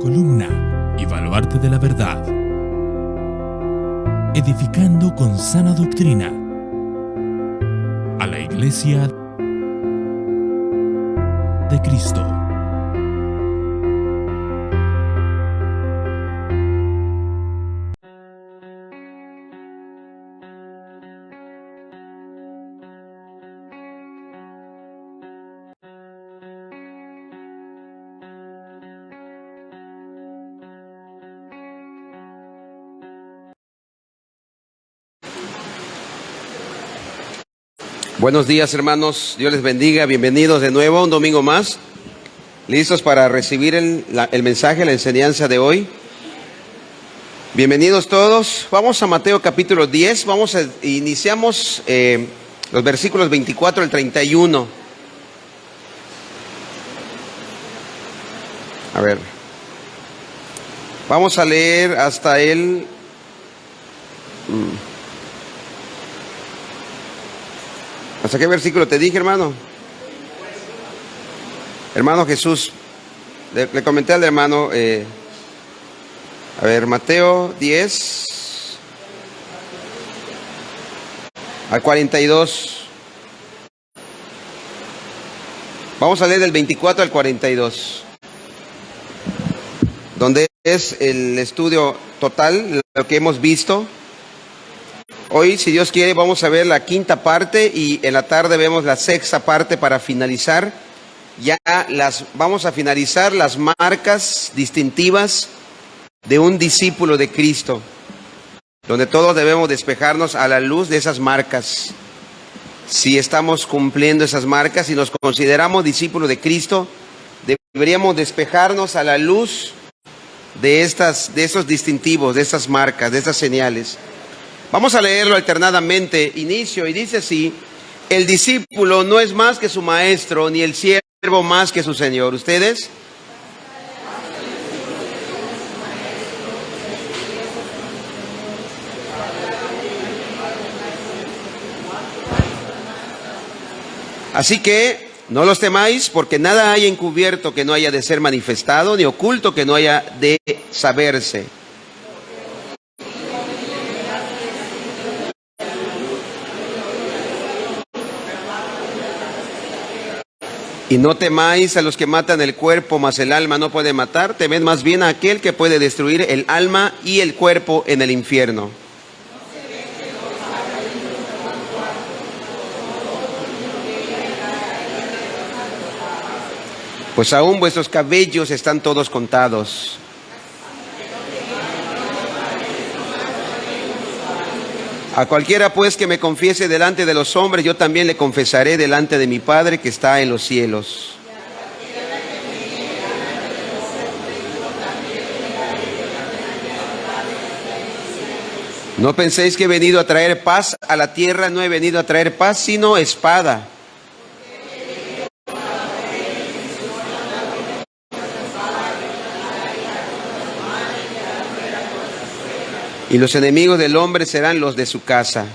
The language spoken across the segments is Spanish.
columna y baluarte de la verdad, edificando con sana doctrina a la Iglesia de Cristo. Buenos días, hermanos, Dios les bendiga, bienvenidos de nuevo un domingo más, listos para recibir el mensaje, la enseñanza de hoy. Bienvenidos todos. Vamos a Mateo capítulo 10, iniciamos los versículos 24 al 31. A ver, vamos a leer hasta el... ¿Hasta qué versículo te dije, hermano? Hermano Jesús, le comenté al hermano, a ver, Mateo 10, al 42. Vamos a leer del 24 al 42, donde es el estudio total, lo que hemos visto. Hoy, si Dios quiere, vamos a ver la quinta parte y en la tarde vemos la sexta parte para finalizar. Vamos a finalizar las marcas distintivas de un discípulo de Cristo, donde todos debemos despejarnos a la luz de esas marcas. Si estamos cumpliendo esas marcas y nos consideramos discípulos de Cristo, deberíamos despejarnos a la luz de esos distintivos, de esas marcas, de esas señales. Vamos a leerlo alternadamente. Inicio y dice así: el discípulo no es más que su maestro, ni el siervo más que su señor. ¿Ustedes? Así que no los temáis, porque nada hay encubierto que no haya de ser manifestado, ni oculto que no haya de saberse. Y no temáis a los que matan el cuerpo, mas el alma no puede matar. Temed más bien a aquel que puede destruir el alma y el cuerpo en el infierno. Pues aún vuestros cabellos están todos contados. A cualquiera pues que me confiese delante de los hombres, yo también le confesaré delante de mi Padre que está en los cielos. No penséis que he venido a traer paz a la tierra, no he venido a traer paz, sino espada. Y los enemigos del hombre serán los de su casa.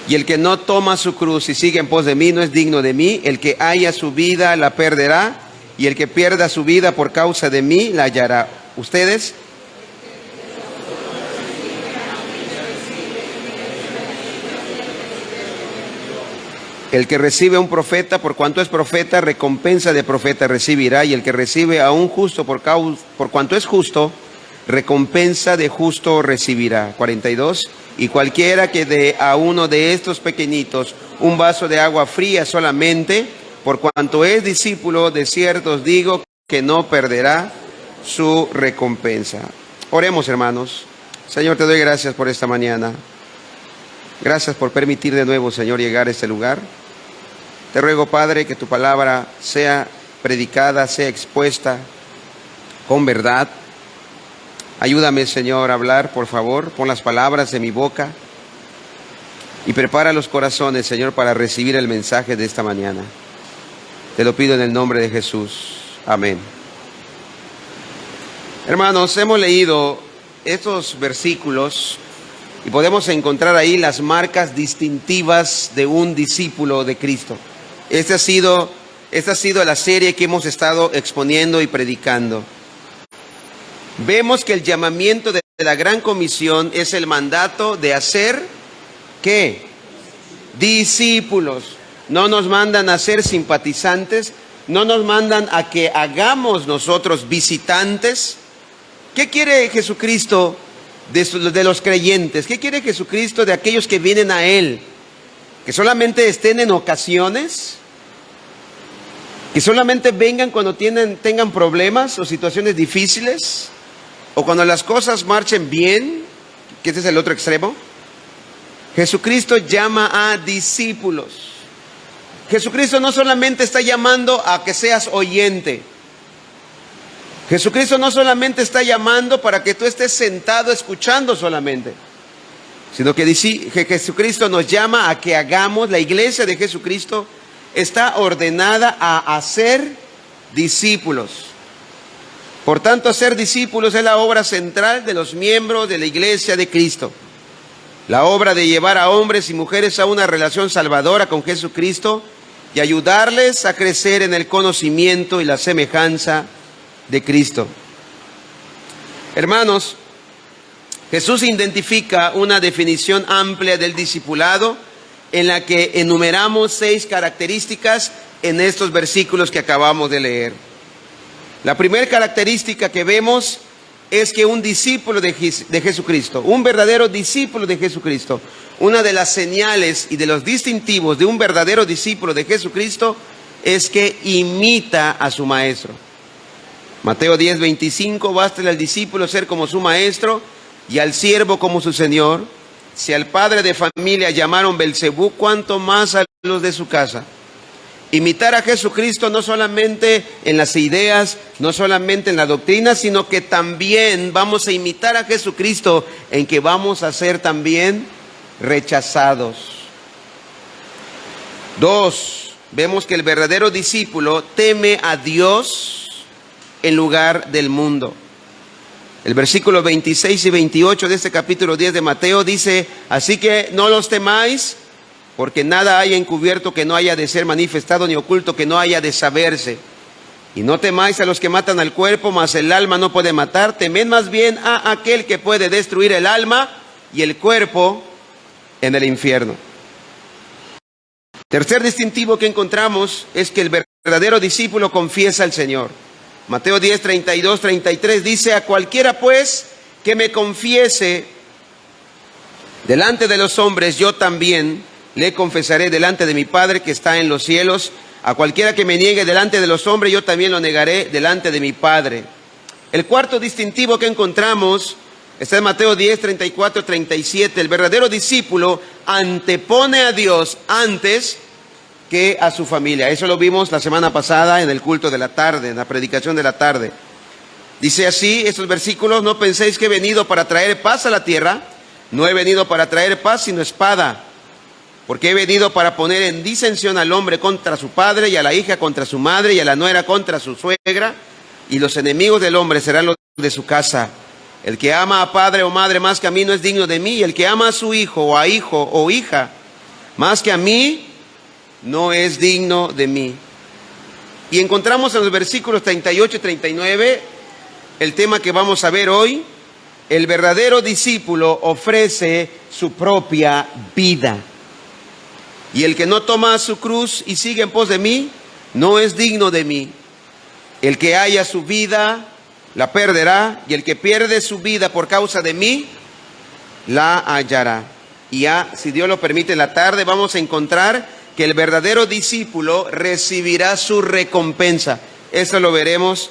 Y el que no toma su cruz y sigue en pos de mí no es digno de mí. El que haya su vida la perderá, y el que pierda su vida por causa de mí la hallará. ¿Ustedes? El que recibe a un profeta, por cuanto es profeta, recompensa de profeta recibirá. Y el que recibe a un justo por cuanto es justo, recompensa de justo recibirá. 42. Y cualquiera que dé a uno de estos pequeñitos un vaso de agua fría solamente, por cuanto es discípulo, de cierto os digo que no perderá su recompensa. Oremos, hermanos. Señor, te doy gracias por esta mañana. Gracias por permitir de nuevo, Señor, llegar a este lugar. Te ruego, Padre, que tu palabra sea predicada, sea expuesta con verdad. Ayúdame, Señor, a hablar, por favor. Pon las palabras de mi boca y prepara los corazones, Señor, para recibir el mensaje de esta mañana. Te lo pido en el nombre de Jesús. Amén. Hermanos, hemos leído estos versículos Y podemos encontrar ahí las marcas distintivas de un discípulo de Cristo. Esta ha sido la serie que hemos estado exponiendo y predicando. Vemos que el llamamiento de la Gran Comisión es el mandato de hacer, ¿qué? Discípulos. No nos mandan a ser simpatizantes, no nos mandan a que hagamos nosotros visitantes. ¿Qué quiere Jesucristo de los creyentes? ¿Qué quiere Jesucristo de aquellos que vienen a Él? ¿Que solamente estén en ocasiones? ¿Que solamente vengan cuando tengan problemas o situaciones difíciles? ¿O cuando las cosas marchen bien? Que ese es el otro extremo. Jesucristo llama a discípulos. Jesucristo no solamente está llamando a que seas oyente. Jesucristo no solamente está llamando para que tú estés sentado escuchando solamente, sino que Jesucristo nos llama a que hagamos. La iglesia de Jesucristo está ordenada a hacer discípulos. Por tanto, hacer discípulos es la obra central de los miembros de la iglesia de Cristo. La obra de llevar a hombres y mujeres a una relación salvadora con Jesucristo y ayudarles a crecer en el conocimiento y la semejanza de Cristo. Hermanos, Jesús identifica una definición amplia del discipulado en la que enumeramos 6 características en estos versículos que acabamos de leer. La primera característica que vemos es que un discípulo de Jesucristo, un verdadero discípulo de Jesucristo, una de las señales y de los distintivos de un verdadero discípulo de Jesucristo es que imita a su maestro. Mateo 10:25, bástale al discípulo ser como su maestro y al siervo como su señor. Si al padre de familia llamaron Belcebú, cuánto más a los de su casa. Imitar a Jesucristo no solamente en las ideas, no solamente en la doctrina, sino que también vamos a imitar a Jesucristo en que vamos a ser también rechazados. 2, vemos que el verdadero discípulo teme a Dios en lugar del mundo. El versículo 26 y 28 de este capítulo 10 de Mateo dice: así que no los temáis, porque nada haya encubierto que no haya de ser manifestado, ni oculto que no haya de saberse. Y no temáis a los que matan al cuerpo, mas el alma no puede matar. Temed más bien a aquel que puede destruir el alma y el cuerpo en el infierno. Tercer distintivo que encontramos es que el verdadero discípulo confiesa al Señor. Mateo 10, 32, 33 dice: a cualquiera pues que me confiese delante de los hombres, yo también le confesaré delante de mi Padre que está en los cielos. A cualquiera que me niegue delante de los hombres, yo también lo negaré delante de mi Padre. El cuarto distintivo que encontramos está en Mateo 10, 34, 37. El verdadero discípulo antepone a Dios antes que a su familia. Eso lo vimos la semana pasada en el culto de la tarde, en la predicación de la tarde. Dice así estos versículos: no penséis que he venido para traer paz a la tierra. No he venido para traer paz, sino espada. Porque he venido para poner en disensión al hombre contra su padre, y a la hija contra su madre, y a la nuera contra su suegra, y los enemigos del hombre serán los de su casa. El que ama a padre o madre más que a mí no es digno de mí, y el que ama a su hijo o hija más que a mí no es digno de mí. Y encontramos en los versículos 38 y 39 el tema que vamos a ver hoy. El verdadero discípulo ofrece su propia vida. Y el que no toma su cruz y sigue en pos de mí, no es digno de mí. El que haya su vida, la perderá, y el que pierde su vida por causa de mí, la hallará. Y ya, si Dios lo permite, en la tarde vamos a encontrar que el verdadero discípulo recibirá su recompensa. Eso lo veremos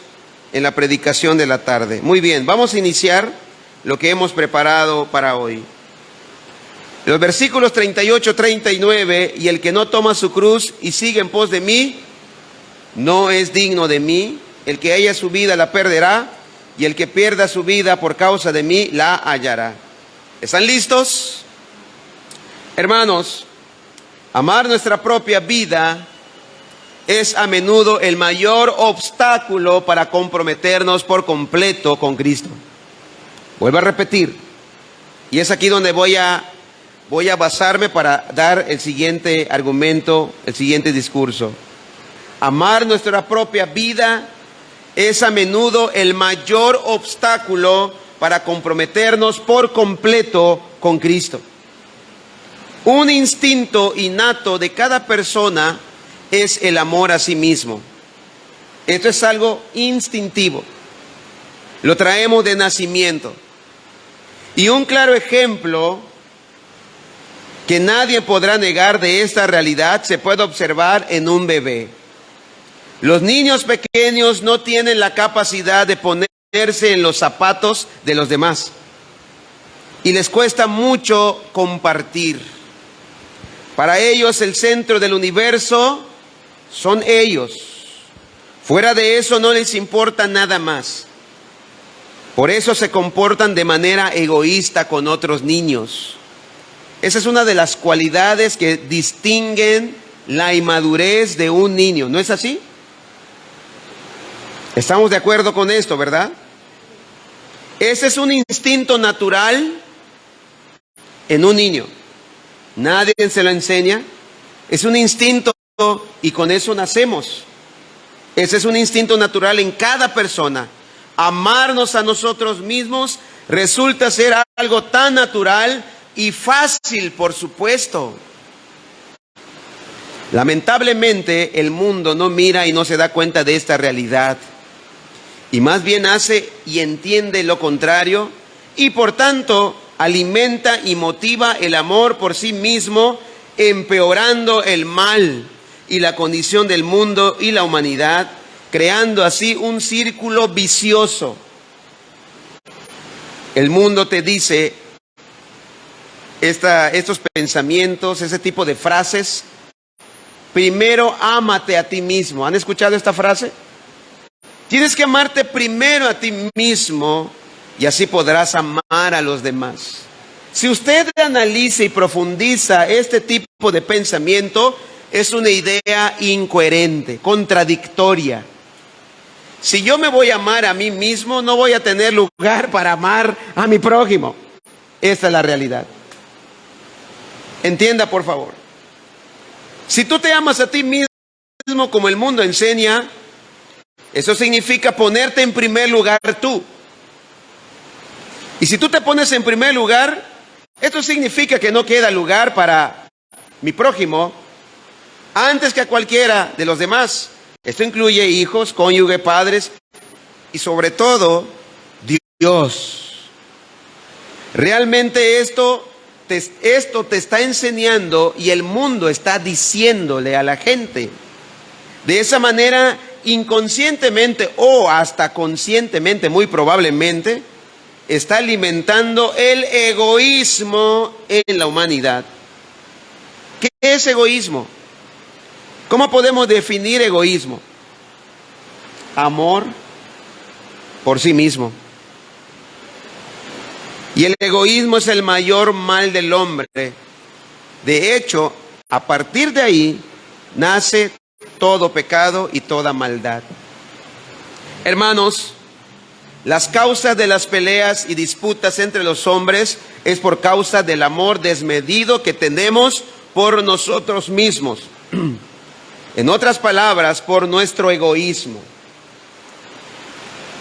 en la predicación de la tarde. Muy bien, vamos a iniciar lo que hemos preparado para hoy. Los versículos 38, 39, y el que no toma su cruz y sigue en pos de mí, no es digno de mí. El que haya su vida la perderá, y el que pierda su vida por causa de mí la hallará. ¿Están listos? Hermanos, amar nuestra propia vida es a menudo el mayor obstáculo para comprometernos por completo con Cristo. Vuelvo a repetir. Y es aquí donde voy a basarme para dar el siguiente argumento, el siguiente discurso. Amar nuestra propia vida es a menudo el mayor obstáculo para comprometernos por completo con Cristo. Un instinto innato de cada persona es el amor a sí mismo. Esto es algo instintivo. Lo traemos de nacimiento. Y un claro ejemplo que nadie podrá negar de esta realidad se puede observar en un bebé. Los niños pequeños no tienen la capacidad de ponerse en los zapatos de los demás. Y les cuesta mucho compartir. Para ellos el centro del universo son ellos. Fuera de eso no les importa nada más. Por eso se comportan de manera egoísta con otros niños. Esa es una de las cualidades que distinguen la inmadurez de un niño. ¿No es así? Estamos de acuerdo con esto, ¿verdad? Ese es un instinto natural en un niño. Nadie se lo enseña. Es un instinto y con eso nacemos. Ese es un instinto natural en cada persona. Amarnos a nosotros mismos resulta ser algo tan natural y fácil, por supuesto. Lamentablemente, el mundo no mira y no se da cuenta de esta realidad. Y más bien hace y entiende lo contrario. Y por tanto, alimenta y motiva el amor por sí mismo, empeorando el mal y la condición del mundo y la humanidad, creando así un círculo vicioso. El mundo te dice estos pensamientos, ese tipo de frases. Primero, ámate a ti mismo. ¿Han escuchado esta frase? Tienes que amarte primero a ti mismo y así podrás amar a los demás. Si usted analiza y profundiza este tipo de pensamiento, es una idea incoherente, contradictoria. Si yo me voy a amar a mí mismo, no voy a tener lugar para amar a mi prójimo. Esta es la realidad. Entienda, por favor. Si tú te amas a ti mismo como el mundo enseña, eso significa ponerte en primer lugar tú. Y si tú te pones en primer lugar, esto significa que no queda lugar para mi prójimo antes que a cualquiera de los demás. Esto incluye hijos, cónyuge, padres y sobre todo Dios. Realmente esto te está enseñando y el mundo está diciéndole a la gente. De esa manera, inconscientemente o hasta conscientemente, muy probablemente, está alimentando el egoísmo en la humanidad. ¿Qué es egoísmo? ¿Cómo podemos definir egoísmo? Amor por sí mismo. Y el egoísmo es el mayor mal del hombre. De hecho, a partir de ahí nace todo pecado y toda maldad. Hermanos, las causas de las peleas y disputas entre los hombres es por causa del amor desmedido que tenemos por nosotros mismos. En otras palabras, por nuestro egoísmo.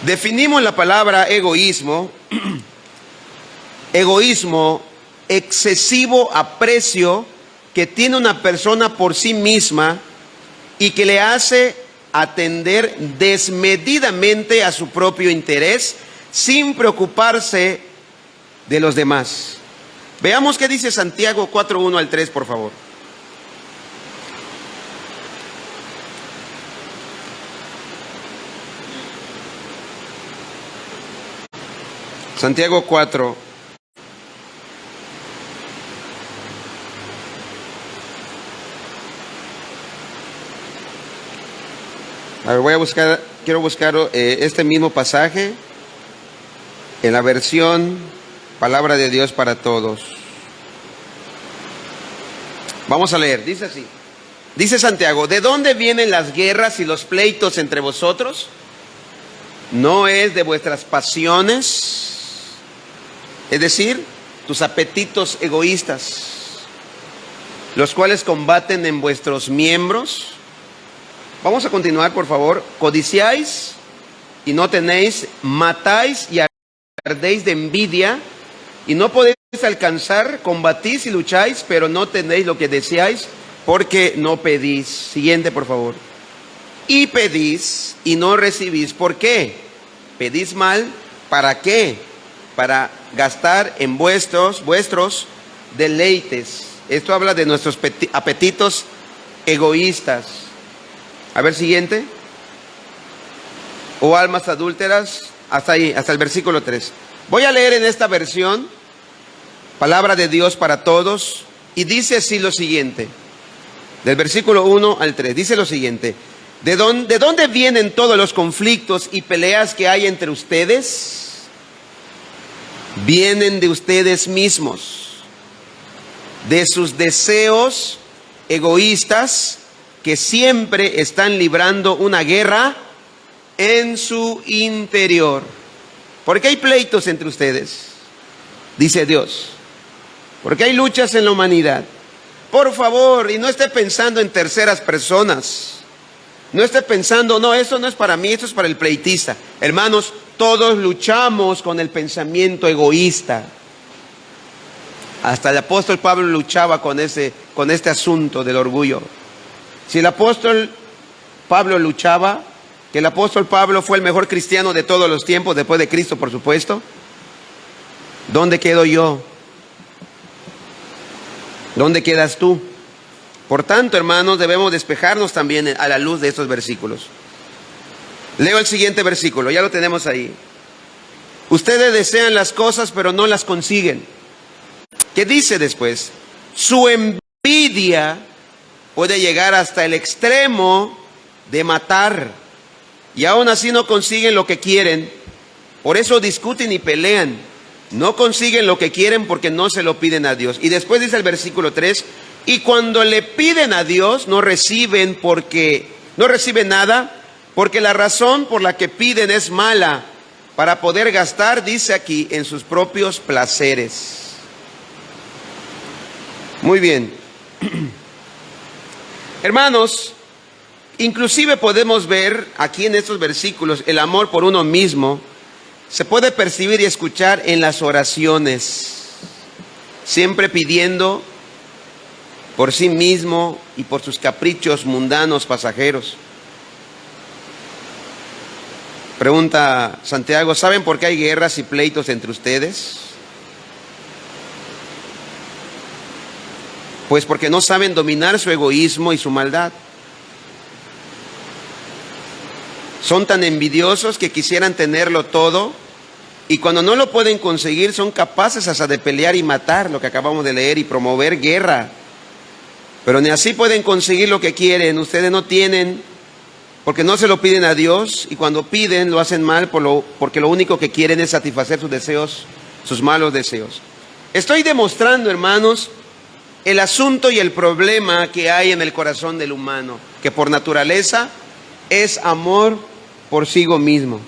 Definimos la palabra egoísmo. Egoísmo, excesivo aprecio que tiene una persona por sí misma y que le hace atender desmedidamente a su propio interés sin preocuparse de los demás. Veamos qué dice Santiago 4:1 al 3, por favor. Santiago 4. A ver, quiero buscar este mismo pasaje en la versión Palabra de Dios para Todos. Vamos a leer, dice así. Dice Santiago: ¿de dónde vienen las guerras y los pleitos entre vosotros? ¿No es de vuestras pasiones? Es decir, tus apetitos egoístas, los cuales combaten en vuestros miembros. Vamos a continuar, por favor. Codiciáis y no tenéis, matáis y ardéis de envidia y no podéis alcanzar, combatís y lucháis, pero no tenéis lo que deseáis, porque no pedís. Siguiente, por favor. Y pedís y no recibís. ¿Por qué? Pedís mal. ¿Para qué? Para gastar en vuestros deleites. Esto habla de nuestros apetitos egoístas. A ver, siguiente. O almas adúlteras. Hasta ahí, hasta el versículo 3. Voy a leer en esta versión, Palabra de Dios para Todos, y dice así lo siguiente. Del versículo 1 al 3, dice lo siguiente. ¿De dónde vienen todos los conflictos y peleas que hay entre ustedes? Vienen de ustedes mismos, de sus deseos egoístas que siempre están librando una guerra en su interior. ¿Por qué hay pleitos entre ustedes? Dice Dios. ¿Por qué hay luchas en la humanidad? Por favor, y no esté pensando en terceras personas. No esté pensando, no, eso no es para mí, esto es para el pleitista. Hermanos, todos luchamos con el pensamiento egoísta. Hasta el apóstol Pablo luchaba con este asunto del orgullo. Si el apóstol Pablo luchaba, que el apóstol Pablo fue el mejor cristiano de todos los tiempos, después de Cristo, por supuesto, ¿dónde quedo yo? ¿Dónde quedas tú? Por tanto, hermanos, debemos despejarnos también a la luz de estos versículos. Leo el siguiente versículo, ya lo tenemos ahí. Ustedes desean las cosas, pero no las consiguen. ¿Qué dice después? Su envidia puede llegar hasta el extremo de matar, y aún así no consiguen lo que quieren. Por eso discuten y pelean. No consiguen lo que quieren porque no se lo piden a Dios. Y después dice el versículo 3, y cuando le piden a Dios no reciben nada, porque la razón por la que piden es mala, para poder gastar, dice aquí, en sus propios placeres. Muy bien. Hermanos, inclusive podemos ver aquí en estos versículos el amor por uno mismo. Se puede percibir y escuchar en las oraciones, siempre pidiendo por sí mismo y por sus caprichos mundanos pasajeros. Pregunta Santiago, ¿saben por qué hay guerras y pleitos entre ustedes? Pues porque no saben dominar su egoísmo y su maldad. Son tan envidiosos que quisieran tenerlo todo, y cuando no lo pueden conseguir son capaces hasta de pelear y matar, lo que acabamos de leer, y promover guerra. Pero ni así pueden conseguir lo que quieren. Ustedes no tienen, porque no se lo piden a Dios, y cuando piden lo hacen mal porque lo único que quieren es satisfacer sus deseos, sus malos deseos. Estoy demostrando, hermanos, el asunto y el problema que hay en el corazón del humano, que por naturaleza es amor por sí mismo.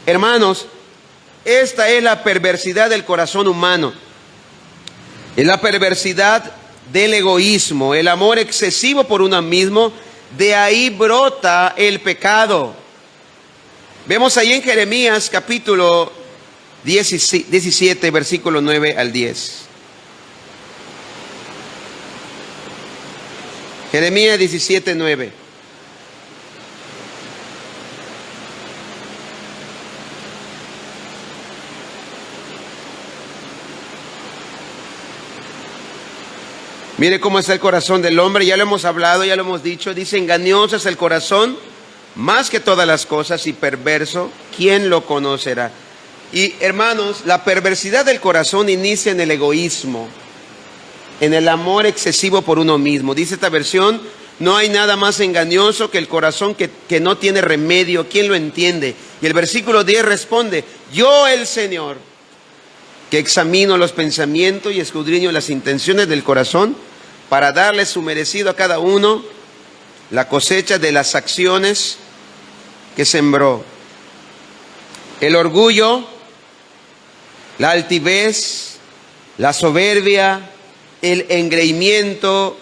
Hermanos, esta es la perversidad del corazón humano. Es la perversidad del egoísmo, el amor excesivo por uno mismo. De ahí brota el pecado. Vemos ahí en Jeremías capítulo 17, versículo 9 al 10. Jeremías 17, 9. Mire cómo está el corazón del hombre, ya lo hemos hablado, ya lo hemos dicho. Dice, engañoso es el corazón más que todas las cosas y perverso, ¿quién lo conocerá? Y hermanos, la perversidad del corazón inicia en el egoísmo, en el amor excesivo por uno mismo. Dice esta versión, no hay nada más engañoso que el corazón que no tiene remedio. ¿Quién lo entiende? Y el versículo 10 responde, yo el Señor, que examino los pensamientos y escudriño las intenciones del corazón, para darle su merecido a cada uno la cosecha de las acciones que sembró. El orgullo, la altivez, la soberbia, el engreimiento,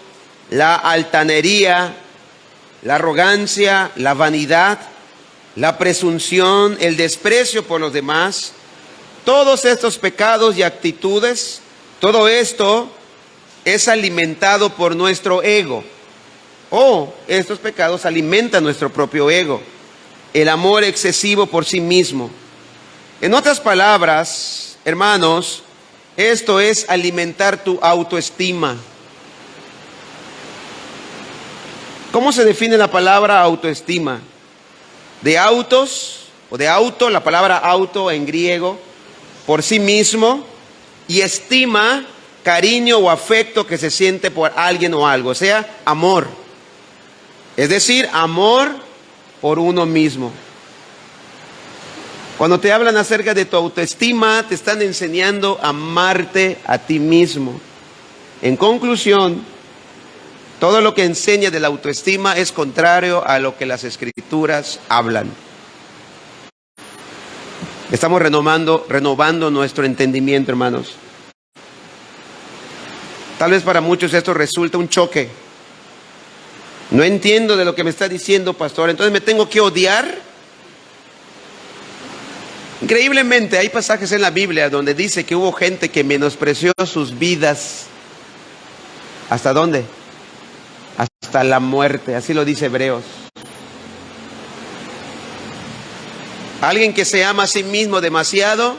la altanería, la arrogancia, la vanidad, la presunción, el desprecio por los demás. Todos estos pecados y actitudes, todo esto es alimentado por nuestro ego. Estos pecados alimentan nuestro propio ego. El amor excesivo por sí mismo. En otras palabras, hermanos, esto es alimentar tu autoestima. ¿Cómo se define la palabra autoestima? De autos, o de auto, la palabra auto en griego, por sí mismo, y estima, cariño o afecto que se siente por alguien o algo, o sea, amor. Es decir, amor por uno mismo. Cuando te hablan acerca de tu autoestima, te están enseñando a amarte a ti mismo. En conclusión, todo lo que enseña de la autoestima es contrario a lo que las Escrituras hablan. Estamos renovando nuestro entendimiento, hermanos. Tal vez para muchos esto resulta un choque. No entiendo de lo que me está diciendo, pastor. Entonces me tengo que odiar. Increíblemente, hay pasajes en la Biblia donde dice que hubo gente que menospreció sus vidas. ¿Hasta dónde? Hasta la muerte. Así lo dice Hebreos. Alguien que se ama a sí mismo demasiado,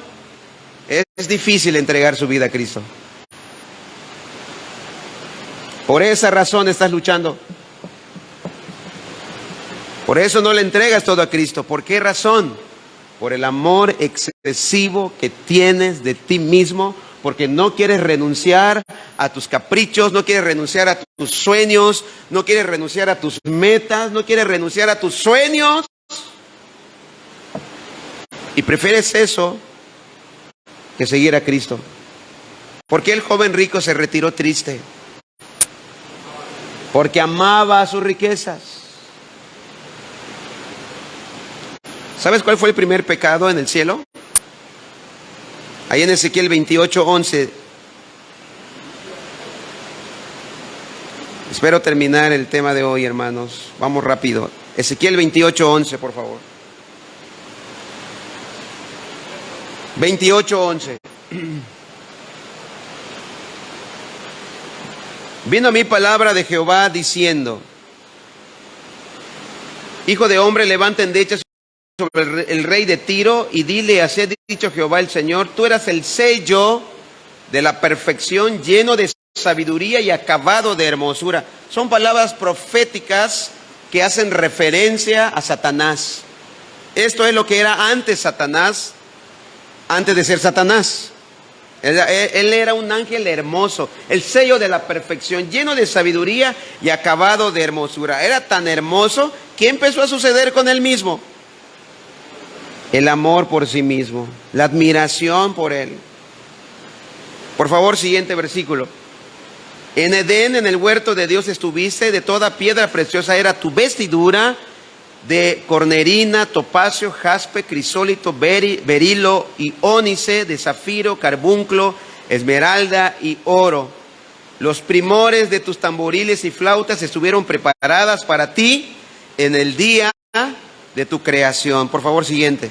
es difícil entregar su vida a Cristo. Por esa razón estás luchando. Por eso no le entregas todo a Cristo. ¿Por qué razón? Por el amor excesivo que tienes de ti mismo, porque no quieres renunciar a tus caprichos, no quieres renunciar a tus sueños, no quieres renunciar a tus metas, no quieres renunciar a tus sueños. Y prefieres eso que seguir a Cristo. ¿Por qué el joven rico se retiró triste? Porque amaba sus riquezas. ¿Sabes cuál fue el primer pecado en el cielo? Ahí en Ezequiel 28:11. Espero terminar el tema de hoy, hermanos. Vamos rápido. Ezequiel 28:11, por favor. 28:11. Vino a mí palabra de Jehová diciendo: Hijo de hombre, levanta endechas sobre el rey de Tiro y dile, así ha dicho Jehová el Señor, tú eras el sello de la perfección, lleno de sabiduría y acabado de hermosura. Son palabras proféticas que hacen referencia a Satanás. Esto es lo que era antes Satanás, antes de ser Satanás. Él era un ángel hermoso, el sello de la perfección, lleno de sabiduría y acabado de hermosura. Era tan hermoso que empezó a suceder con él mismo. El amor por sí mismo, la admiración por él. Por favor, siguiente versículo. En Edén, en el huerto de Dios estuviste, de toda piedra preciosa era tu vestidura, de cornerina, topacio, jaspe, crisólito, berilo y ónice, de zafiro, carbunclo, esmeralda y oro. Los primores de tus tamboriles y flautas estuvieron preparadas para ti en el día de tu creación. Por favor, siguiente.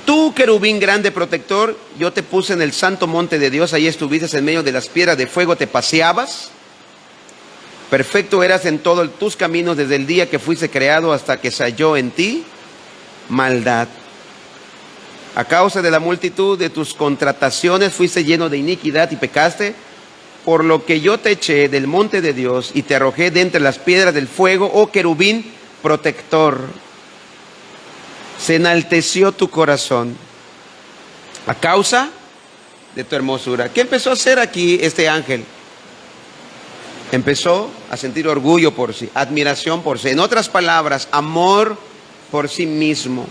Tú, querubín grande protector, yo te puse en el santo monte de Dios, ahí estuviste en medio de las piedras de fuego, te paseabas. Perfecto eras en todos tus caminos desde el día que fuiste creado hasta que se halló en ti maldad. A causa de la multitud de tus contrataciones fuiste lleno de iniquidad y pecaste, por lo que yo te eché del monte de Dios y te arrojé de entre las piedras del fuego, oh querubín protector. Se enalteció tu corazón a causa de tu hermosura. ¿Qué empezó a hacer aquí este ángel? Empezó a sentir orgullo por sí, admiración por sí. En otras palabras, amor por sí mismo.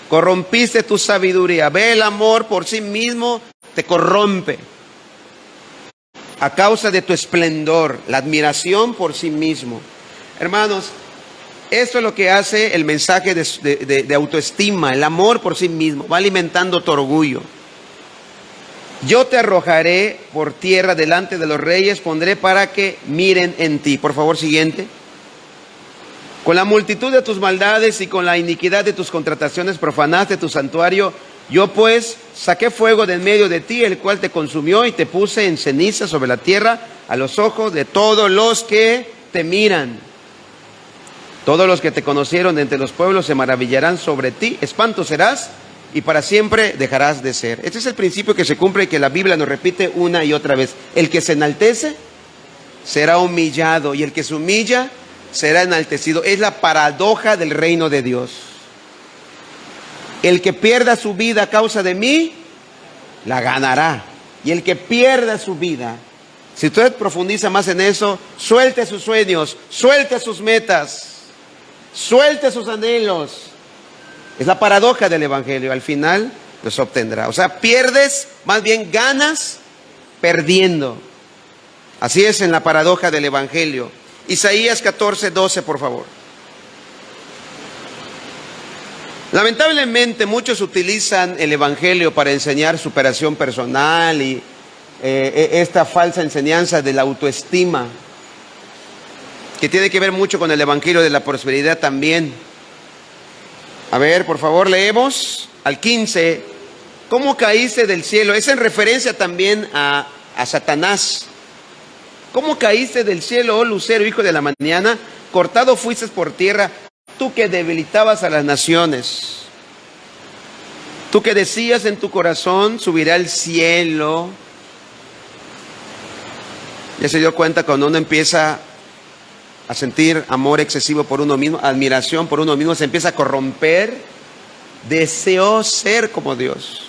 Corrompiste tu sabiduría. Ve, el amor por sí mismo te corrompe. A causa de tu esplendor, la admiración por sí mismo. Hermanos, esto es lo que hace el mensaje de autoestima, el amor por sí mismo. Va alimentando tu orgullo. Yo te arrojaré por tierra delante de los reyes, pondré para que miren en ti. Por favor, siguiente. Con la multitud de tus maldades y con la iniquidad de tus contrataciones profanaste tu santuario. Yo pues saqué fuego de en medio de ti, el cual te consumió, y te puse en ceniza sobre la tierra a los ojos de todos los que te miran. Todos los que te conocieron de entre los pueblos se maravillarán sobre ti. Espanto serás y para siempre dejarás de ser. Este es el principio que se cumple y que la Biblia nos repite una y otra vez. El que se enaltece será humillado, y el que se humilla será enaltecido. Es la paradoja del reino de Dios. El que pierda su vida a causa de mí, la ganará. Y el que pierda su vida, si usted profundiza más en eso, suelte sus sueños, suelte sus metas, suelte sus anhelos. Es la paradoja del Evangelio. Al final los obtendrá. O sea, pierdes, más bien ganas perdiendo. Así es en la paradoja del Evangelio. Isaías 14:12, por favor. Lamentablemente muchos utilizan el Evangelio para enseñar superación personal y esta falsa enseñanza de la autoestima, que tiene que ver mucho con el Evangelio de la prosperidad también. A ver, por favor, leemos al 15. ¿Cómo caíste del cielo? Es en referencia también a Satanás. ¿Cómo caíste del cielo, oh lucero, hijo de la mañana? Cortado fuiste por tierra, tú que debilitabas a las naciones. Tú que decías en tu corazón, subiré al cielo. Ya se dio cuenta cuando uno empieza a sentir amor excesivo por uno mismo, admiración por uno mismo, se empieza a corromper. Deseo ser como Dios.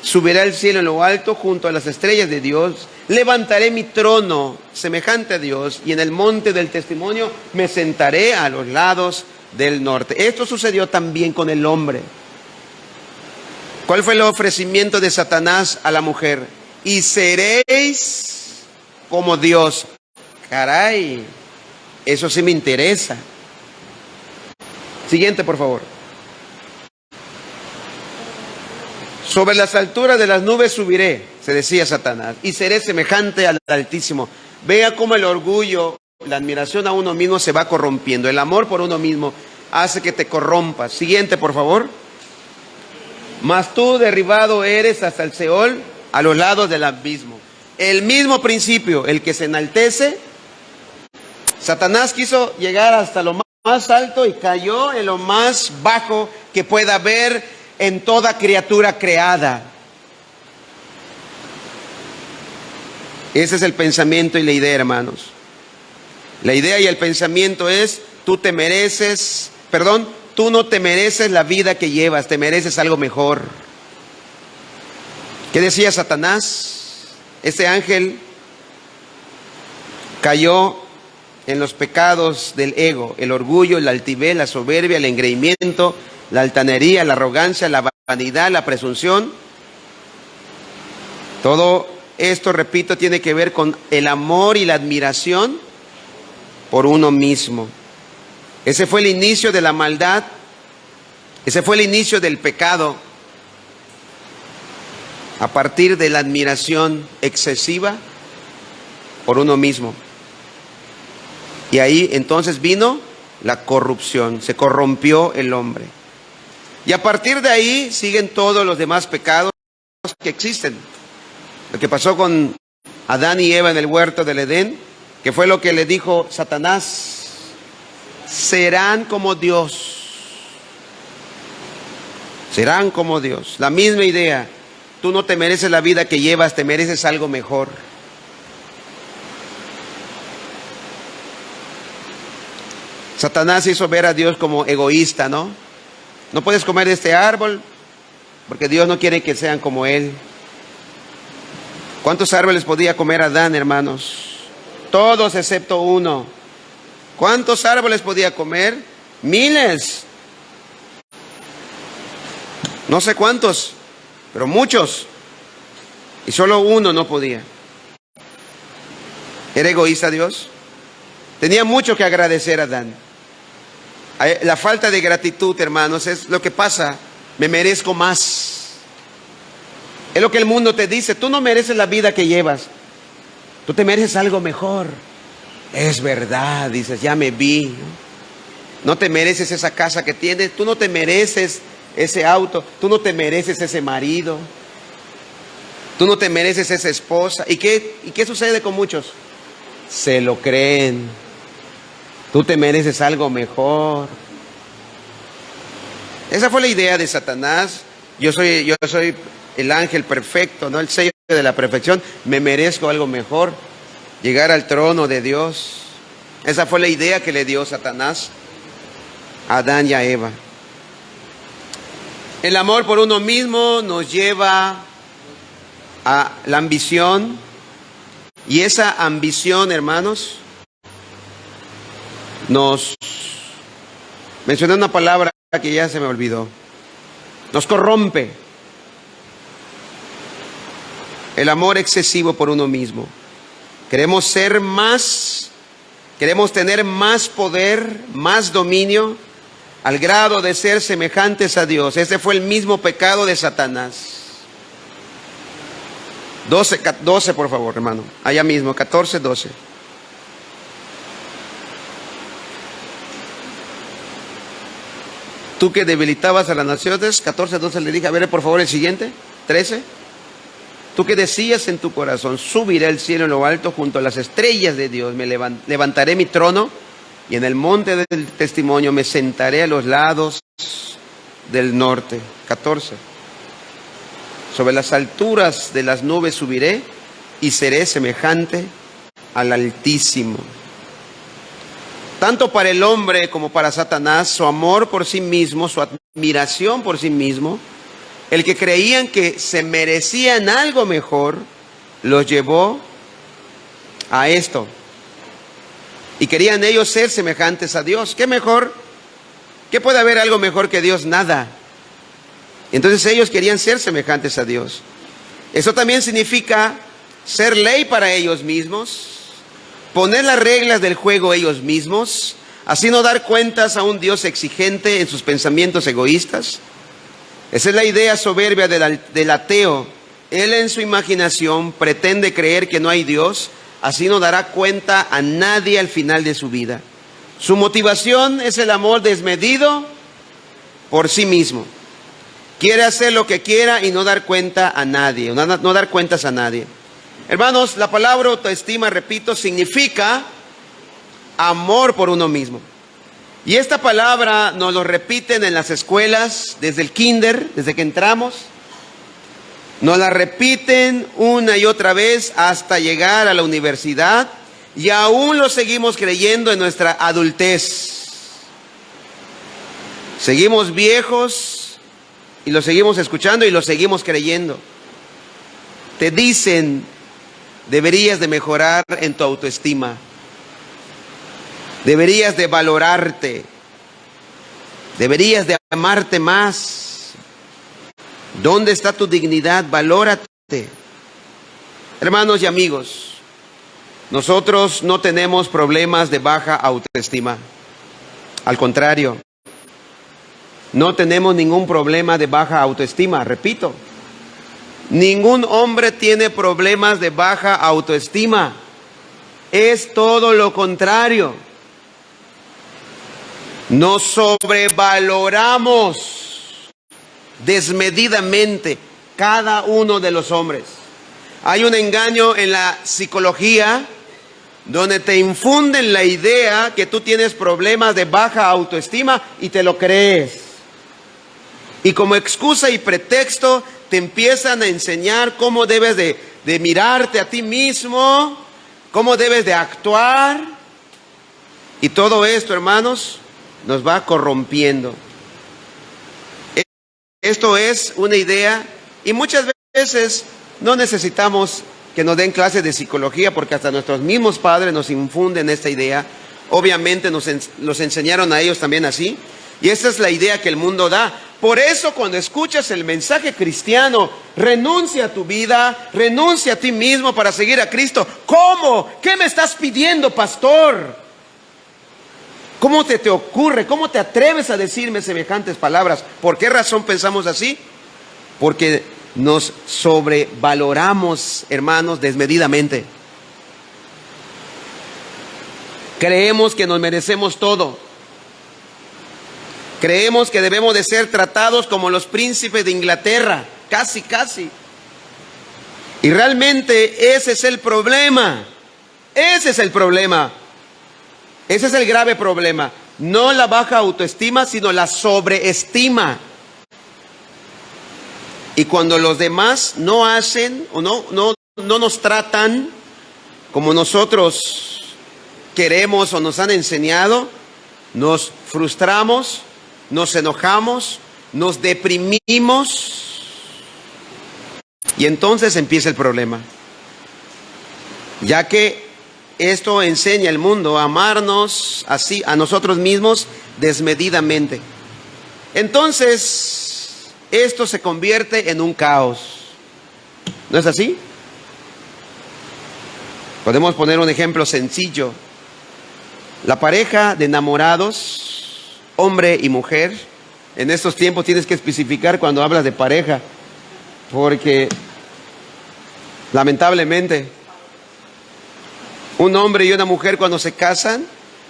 Subiré al cielo en lo alto junto a las estrellas de Dios. Levantaré mi trono semejante a Dios, y en el monte del testimonio me sentaré a los lados del norte. Esto sucedió también con el hombre. ¿Cuál fue el ofrecimiento de Satanás a la mujer? Y seréis como Dios. Caray, eso sí me interesa. Siguiente, por favor. Sobre las alturas de las nubes subiré, se decía Satanás, y seré semejante al Altísimo. Vea cómo el orgullo, la admiración a uno mismo se va corrompiendo. El amor por uno mismo hace que te corrompas. Siguiente, por favor. Mas tú derribado eres hasta el Seol, a los lados del abismo. El mismo principio, el que se enaltece. Satanás quiso llegar hasta lo más alto y cayó en lo más bajo que pueda haber en toda criatura creada. Ese es el pensamiento y la idea, hermanos. La idea y el pensamiento es: tú no te mereces la vida que llevas, te mereces algo mejor. ¿Qué decía Satanás? Este ángel cayó en los pecados del ego: el orgullo, la altivez, la soberbia, el engreimiento, la altanería, la arrogancia, la vanidad, la presunción. Todo esto, repito, tiene que ver con el amor y la admiración por uno mismo. Ese fue el inicio de la maldad. Ese fue el inicio del pecado. A partir de la admiración excesiva por uno mismo. Y ahí entonces vino la corrupción. Se corrompió el hombre. Y a partir de ahí siguen todos los demás pecados que existen. Lo que pasó con Adán y Eva en el huerto del Edén, que fue lo que le dijo Satanás: serán como Dios. Serán como Dios. La misma idea. Tú no te mereces la vida que llevas, te mereces algo mejor. Satanás hizo ver a Dios como egoísta, ¿no? No puedes comer de este árbol porque Dios no quiere que sean como Él. ¿Cuántos árboles podía comer Adán, hermanos? Todos excepto uno. ¿Cuántos árboles podía comer? Miles. No sé cuántos, pero muchos. Y solo uno no podía. ¿Era egoísta Dios? Tenía mucho que agradecer a Adán. La falta de gratitud, hermanos, es lo que pasa. Me merezco más. Es lo que el mundo te dice: tú no mereces la vida que llevas, tú te mereces algo mejor. Es verdad, dices, ya me vi. No te mereces esa casa que tienes, tú no te mereces ese auto, tú no te mereces ese marido, tú no te mereces esa esposa. ¿Y qué sucede con muchos? Se lo creen. Tú te mereces algo mejor. Esa fue la idea de Satanás. Yo soy el ángel perfecto, ¿no? El sello de la perfección. Me merezco algo mejor. Llegar al trono de Dios. Esa fue la idea que le dio Satanás a Adán y a Eva. El amor por uno mismo nos lleva a la ambición. Y esa ambición, hermanos, mencioné una palabra que ya se me olvidó. Nos corrompe. El amor excesivo por uno mismo. Queremos ser más, queremos tener más poder, más dominio, al grado de ser semejantes a Dios. Ese fue el mismo pecado de Satanás. 12 por favor, hermano. Allá mismo, 14, 12. Tú que debilitabas a las naciones, 14, 12 le dije, a ver, por favor, el siguiente, 13. Tú que decías en tu corazón: subiré al cielo en lo alto junto a las estrellas de Dios, me levantaré mi trono y en el monte del testimonio me sentaré a los lados del norte. 14. Sobre las alturas de las nubes subiré y seré semejante al Altísimo. Tanto para el hombre como para Satanás, su amor por sí mismo, su admiración por sí mismo, el que creían que se merecían algo mejor, los llevó a esto. Y querían ellos ser semejantes a Dios. ¿Qué mejor? ¿Qué puede haber algo mejor que Dios? Nada. Entonces ellos querían ser semejantes a Dios. Eso también significa ser ley para ellos mismos, poner las reglas del juego ellos mismos, así no dar cuentas a un Dios exigente en sus pensamientos egoístas. Esa es la idea soberbia del ateo. Él en su imaginación pretende creer que no hay Dios, así no dará cuenta a nadie al final de su vida. Su motivación es el amor desmedido por sí mismo. Quiere hacer lo que quiera y no dar cuenta a nadie, no dar cuentas a nadie. Hermanos, la palabra autoestima, repito, significa amor por uno mismo. Y esta palabra nos lo repiten en las escuelas, desde el kinder, desde que entramos. Nos la repiten una y otra vez hasta llegar a la universidad. Y aún lo seguimos creyendo en nuestra adultez. Seguimos viejos y lo seguimos escuchando y lo seguimos creyendo. Te dicen: deberías de mejorar en tu autoestima. Deberías de valorarte. Deberías de amarte más. ¿Dónde está tu dignidad? Valórate. Hermanos y amigos, nosotros no tenemos problemas de baja autoestima. Al contrario, no tenemos ningún problema de baja autoestima. Repito, ningún hombre tiene problemas de baja autoestima. Es todo lo contrario. Nos sobrevaloramos desmedidamente cada uno de los hombres. Hay un engaño en la psicología donde te infunden la idea que tú tienes problemas de baja autoestima y te lo crees. Y como excusa y pretexto te empiezan a enseñar cómo debes de mirarte a ti mismo, cómo debes de actuar. Y todo esto, hermanos, nos va corrompiendo. Esto es una idea, y muchas veces no necesitamos que nos den clases de psicología, porque hasta nuestros mismos padres nos infunden esta idea. Obviamente los enseñaron a ellos también así, y esa es la idea que el mundo da. Por eso, cuando escuchas el mensaje cristiano, renuncia a tu vida, renuncia a ti mismo para seguir a Cristo. ¿Cómo? ¿Qué me estás pidiendo, pastor? ¿Cómo te ocurre? ¿Cómo te atreves a decirme semejantes palabras? ¿Por qué razón pensamos así? Porque nos sobrevaloramos, hermanos, desmedidamente. Creemos que nos merecemos todo. Creemos que debemos de ser tratados como los príncipes de Inglaterra, casi. Y realmente ese es el problema. Ese es el problema. Ese es el grave problema. No la baja autoestima, sino la sobreestima. Y cuando los demás no hacen o no nos tratan como nosotros queremos o nos han enseñado, nos frustramos, nos enojamos, nos deprimimos y entonces empieza el problema. Ya que esto enseña al mundo a amarnos así a nosotros mismos desmedidamente. Entonces, esto se convierte en un caos. ¿No es así? Podemos poner un ejemplo sencillo. La pareja de enamorados, hombre y mujer, en estos tiempos tienes que especificar cuando hablas de pareja, porque lamentablemente un hombre y una mujer cuando se casan,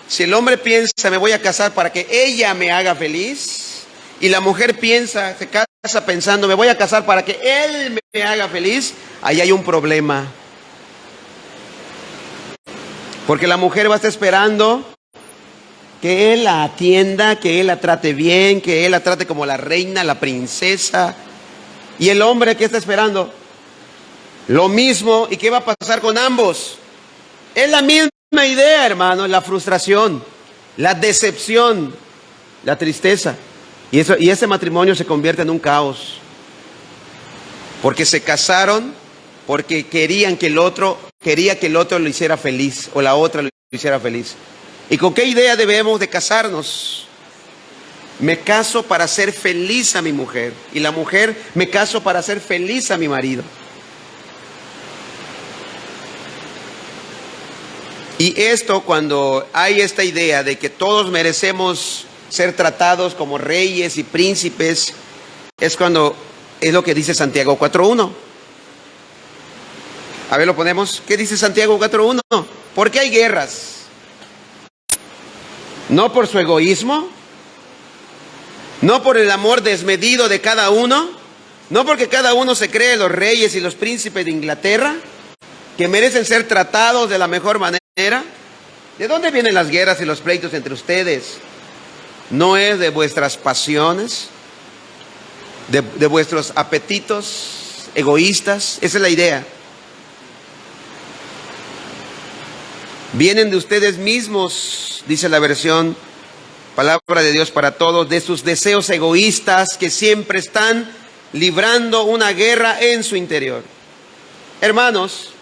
si el hombre piensa me voy a casar para que ella me haga feliz, y la mujer se casa pensando me voy a casar para que él me haga feliz, ahí hay un problema. Porque la mujer va a estar esperando que él la atienda, que él la trate bien, que él la trate como la reina, la princesa. Y el hombre, ¿qué está esperando? Lo mismo. ¿Y qué va a pasar con ambos? Es la misma idea, hermano, la frustración, la decepción, la tristeza. Y ese matrimonio se convierte en un caos. Porque se casaron, porque quería que el otro lo hiciera feliz, o la otra lo hiciera feliz. ¿Y con qué idea debemos de casarnos? Me caso para hacer feliz a mi mujer, y la mujer, me caso para hacer feliz a mi marido. Y esto, cuando hay esta idea de que todos merecemos ser tratados como reyes y príncipes, es lo que dice Santiago 4:1. A ver, lo ponemos. ¿Qué dice Santiago 4:1? ¿Por qué hay guerras? No por su egoísmo, no por el amor desmedido de cada uno, no porque cada uno se cree los reyes y los príncipes de Inglaterra, que merecen ser tratados de la mejor manera. ¿De dónde vienen las guerras y los pleitos entre ustedes? ¿No es de vuestras pasiones, de vuestros apetitos egoístas? Esa es la idea. Vienen de ustedes mismos, dice la versión Palabra de Dios para Todos, de sus deseos egoístas que siempre están librando una guerra en su interior. Hermanos,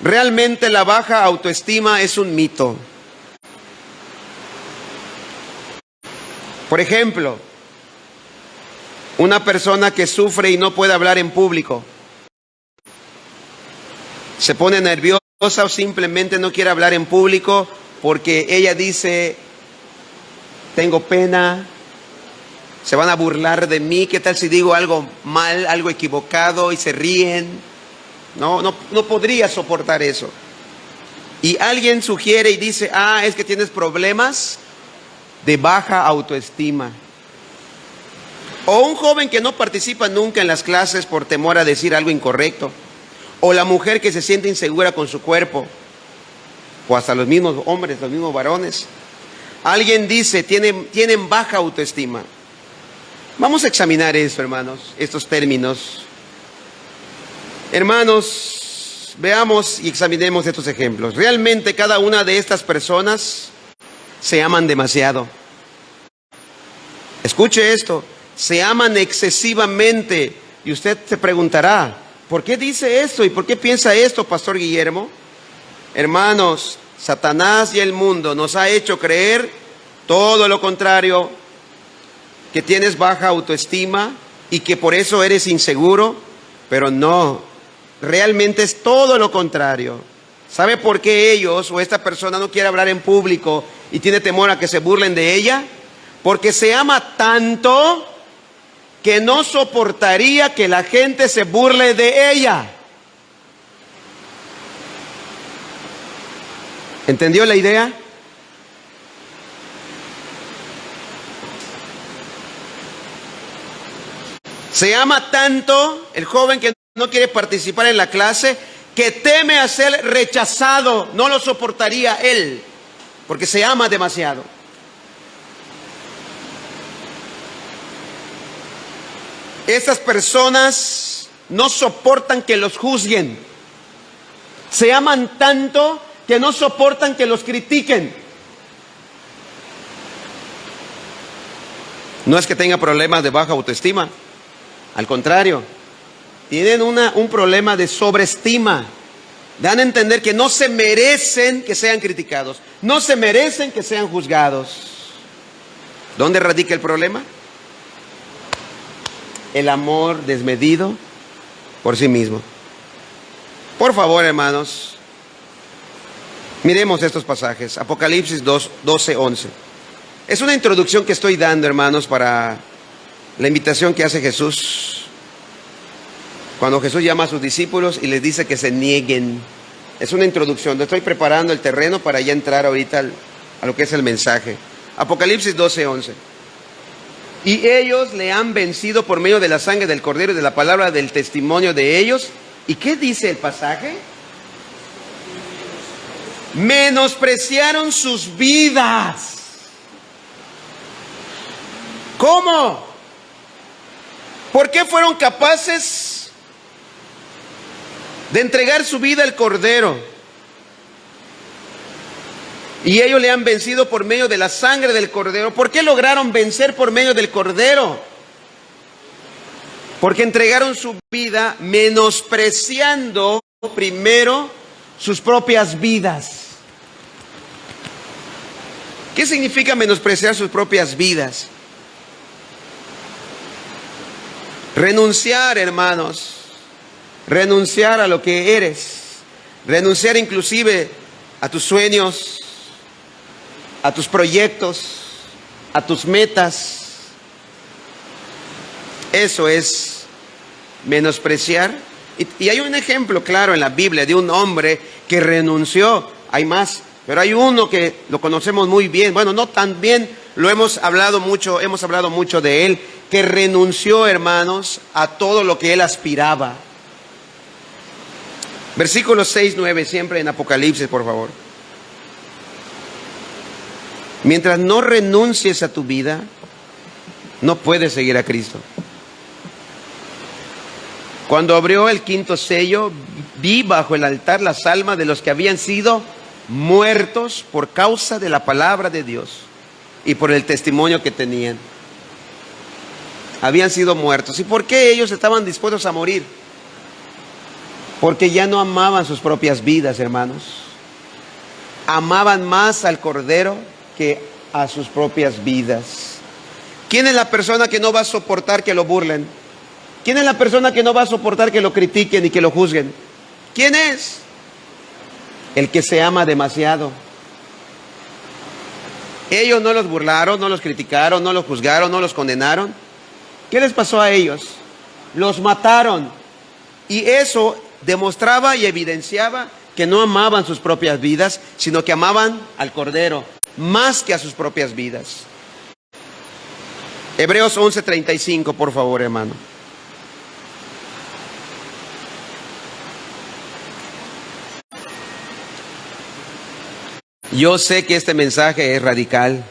realmente la baja autoestima es un mito. Por ejemplo, una persona que sufre y no puede hablar en público, se pone nerviosa o simplemente no quiere hablar en público porque ella dice, tengo pena, se van a burlar de mí, ¿qué tal si digo algo mal, algo equivocado y se ríen? No podría soportar eso. Y alguien sugiere y dice, es que tienes problemas de baja autoestima. O un joven que no participa nunca en las clases por temor a decir algo incorrecto. O la mujer que se siente insegura con su cuerpo. O hasta los mismos hombres, los mismos varones. Alguien dice, tienen baja autoestima. Vamos a examinar eso, hermanos, estos términos. Hermanos, veamos y examinemos estos ejemplos. Realmente cada una de estas personas se aman demasiado. Escuche esto, se aman excesivamente. Y usted se preguntará, ¿por qué dice esto y por qué piensa esto, Pastor Guillermo? Hermanos, Satanás y el mundo nos ha hecho creer todo lo contrario, que tienes baja autoestima y que por eso eres inseguro, pero no, realmente es todo lo contrario. ¿Sabe por qué ellos o esta persona no quiere hablar en público y tiene temor a que se burlen de ella? Porque se ama tanto que no soportaría que la gente se burle de ella. ¿Entendió la idea? Se ama tanto el joven que no quiere participar en la clase, que teme a ser rechazado. No lo soportaría él, porque se ama demasiado. Estas personas no soportan que los juzguen. Se aman tanto que no soportan que los critiquen. No es que tenga problemas de baja autoestima. Al contrario, tienen un problema de sobreestima. Dan a entender que no se merecen que sean criticados. No se merecen que sean juzgados. ¿Dónde radica el problema? El amor desmedido por sí mismo. Por favor, hermanos, miremos estos pasajes. Apocalipsis 12, 11. Es una introducción que estoy dando, hermanos, para la invitación que hace Jesús cuando Jesús llama a sus discípulos y les dice que se nieguen. Es una introducción. Estoy preparando el terreno para ya entrar ahorita a lo que es el mensaje. Apocalipsis 12, 11. Y ellos le han vencido por medio de la sangre del Cordero y de la palabra del testimonio de ellos. ¿Y qué dice el pasaje? Menospreciaron sus vidas. ¿Cómo? ¿Por qué fueron capaces de entregar su vida al Cordero? Y ellos le han vencido por medio de la sangre del Cordero. ¿Por qué lograron vencer por medio del Cordero? Porque entregaron su vida menospreciando primero sus propias vidas. ¿Qué significa menospreciar sus propias vidas? Renunciar, hermanos, renunciar a lo que eres, renunciar inclusive a tus sueños, a tus proyectos, a tus metas. Eso es menospreciar. Y hay un ejemplo claro en la Biblia de un hombre que renunció. Hay más, pero hay uno que lo conocemos muy bien. Bueno, no tan bien, hemos hablado mucho de él, que renunció, hermanos, a todo lo que él aspiraba. Versículos 6, 9, siempre en Apocalipsis, por favor. Mientras no renuncies a tu vida, no puedes seguir a Cristo. Cuando abrió el quinto sello, vi bajo el altar las almas de los que habían sido muertos por causa de la palabra de Dios y por el testimonio que tenían. Habían sido muertos. ¿Y por qué ellos estaban dispuestos a morir? Porque ya no amaban sus propias vidas, hermanos. Amaban más al Cordero que a sus propias vidas. ¿Quién es la persona que no va a soportar que lo burlen? ¿Quién es la persona que no va a soportar que lo critiquen y que lo juzguen? ¿Quién es? El que se ama demasiado. Ellos no los burlaron, no los criticaron, no los juzgaron, no los condenaron. ¿Qué les pasó a ellos? Los mataron. Y eso demostraba y evidenciaba que no amaban sus propias vidas, sino que amaban al Cordero más que a sus propias vidas. Hebreos 11:35, por favor, hermano. Yo sé que este mensaje es radical.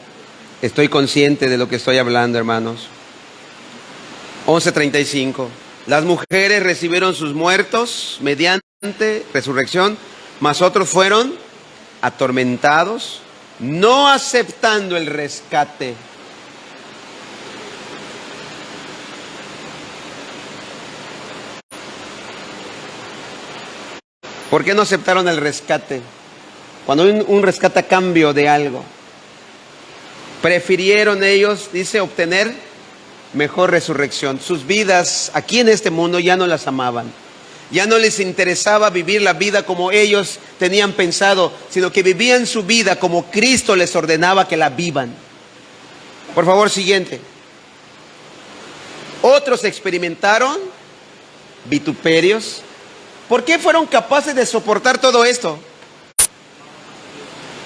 Estoy consciente de lo que estoy hablando, hermanos. 11:35. Las mujeres recibieron sus muertos mediante resurrección, mas otros fueron atormentados, no aceptando el rescate. ¿Por qué no aceptaron el rescate? Cuando hay un rescate a cambio de algo, prefirieron ellos, dice, obtener mejor resurrección. Sus vidas aquí en este mundo ya no las amaban. Ya no les interesaba vivir la vida como ellos tenían pensado, sino que vivían su vida como Cristo les ordenaba que la vivan. Por favor, siguiente. Otros experimentaron vituperios. ¿Por qué fueron capaces de soportar todo esto?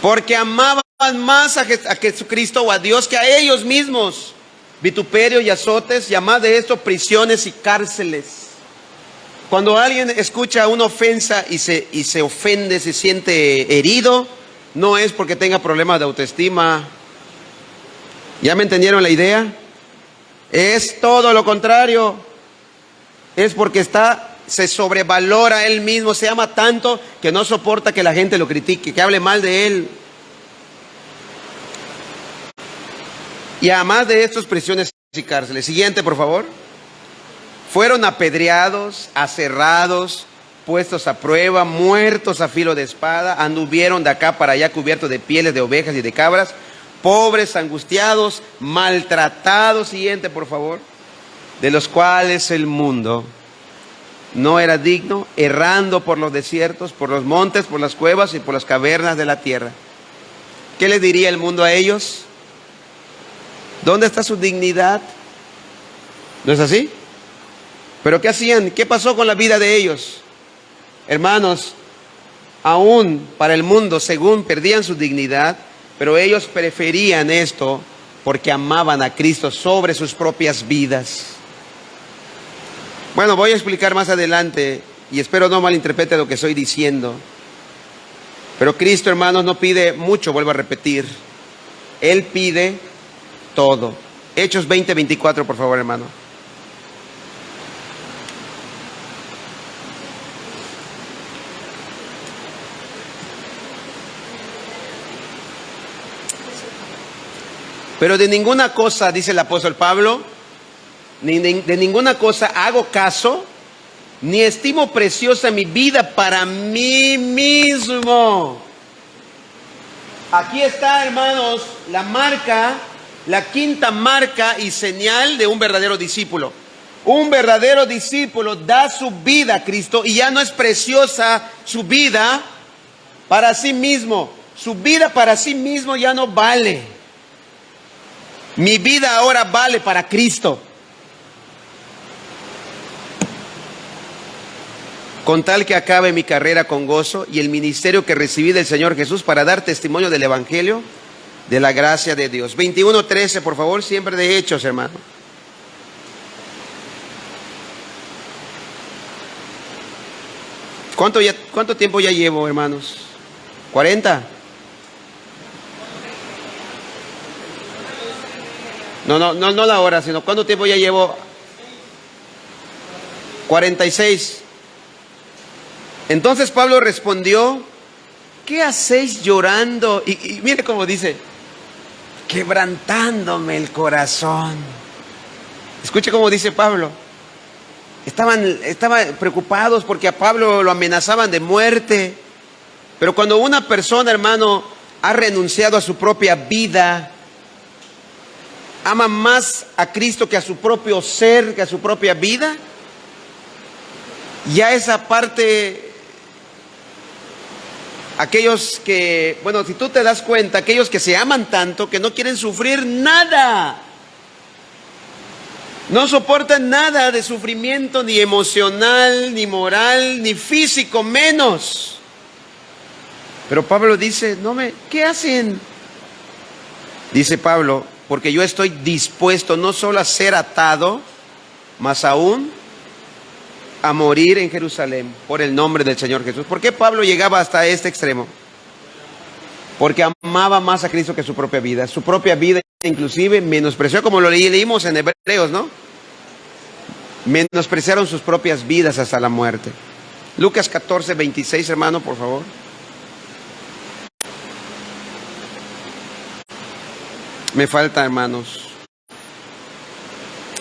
Porque amaban más a Jesucristo o a Dios que a ellos mismos. Vituperio y azotes, y además de esto, prisiones y cárceles. Cuando alguien escucha una ofensa y se ofende, se siente herido, no es porque tenga problemas de autoestima. ¿Ya me entendieron la idea? Es todo lo contrario. Es porque se sobrevalora él mismo, se ama tanto que no soporta que la gente lo critique, que hable mal de él. Y además de estos, prisiones y cárceles. Siguiente, por favor. Fueron apedreados, aserrados, puestos a prueba, muertos a filo de espada, anduvieron de acá para allá cubiertos de pieles de ovejas y de cabras, pobres, angustiados, maltratados. Siguiente, por favor. De los cuales el mundo no era digno, errando por los desiertos, por los montes, por las cuevas y por las cavernas de la tierra. ¿Qué le diría el mundo a ellos? ¿Dónde está su dignidad? ¿No es así? ¿Pero qué hacían? ¿Qué pasó con la vida de ellos? Hermanos, aún para el mundo, según perdían su dignidad, pero ellos preferían esto porque amaban a Cristo sobre sus propias vidas. Bueno, voy a explicar más adelante y espero no malinterprete lo que estoy diciendo. Pero Cristo, hermanos, no pide mucho, vuelvo a repetir. Él pide todo. Hechos 20:24, por favor, hermano. Pero de ninguna cosa, dice el apóstol Pablo, de ninguna cosa hago caso, ni estimo preciosa mi vida para mí mismo. Aquí está, hermanos, la marca, la quinta marca y señal de un verdadero discípulo. Un verdadero discípulo da su vida a Cristo y ya no es preciosa su vida para sí mismo. Su vida para sí mismo ya no vale. Mi vida ahora vale para Cristo. Con tal que acabe mi carrera con gozo y el ministerio que recibí del Señor Jesús para dar testimonio del Evangelio, de la gracia de Dios. 21:13, por favor, siempre de Hechos, hermano. ¿Cuánto tiempo ya llevo, hermanos? ¿40? No la hora, sino ¿cuánto tiempo ya llevo? 46. Entonces Pablo respondió, ¿qué hacéis llorando? Y mire cómo dice, quebrantándome el corazón. Escuche cómo dice Pablo. Estaban preocupados porque a Pablo lo amenazaban de muerte. Pero cuando una persona, hermano, ha renunciado a su propia vida, ama más a Cristo que a su propio ser, que a su propia vida, ya esa parte, aquellos que, bueno, si tú te das cuenta, aquellos que se aman tanto que no quieren sufrir nada, no soportan nada de sufrimiento, ni emocional, ni moral, ni físico, menos. Pero Pablo dice, ¿qué hacen? Dice Pablo, porque yo estoy dispuesto no solo a ser atado, mas aún a morir en Jerusalén por el nombre del Señor Jesús. ¿Por qué Pablo llegaba hasta este extremo? Porque amaba más a Cristo que su propia vida. Su propia vida inclusive menospreció, como lo leímos en Hebreos, ¿no? Menospreciaron sus propias vidas hasta la muerte. Lucas 14:26, hermano, por favor. Me falta, hermanos.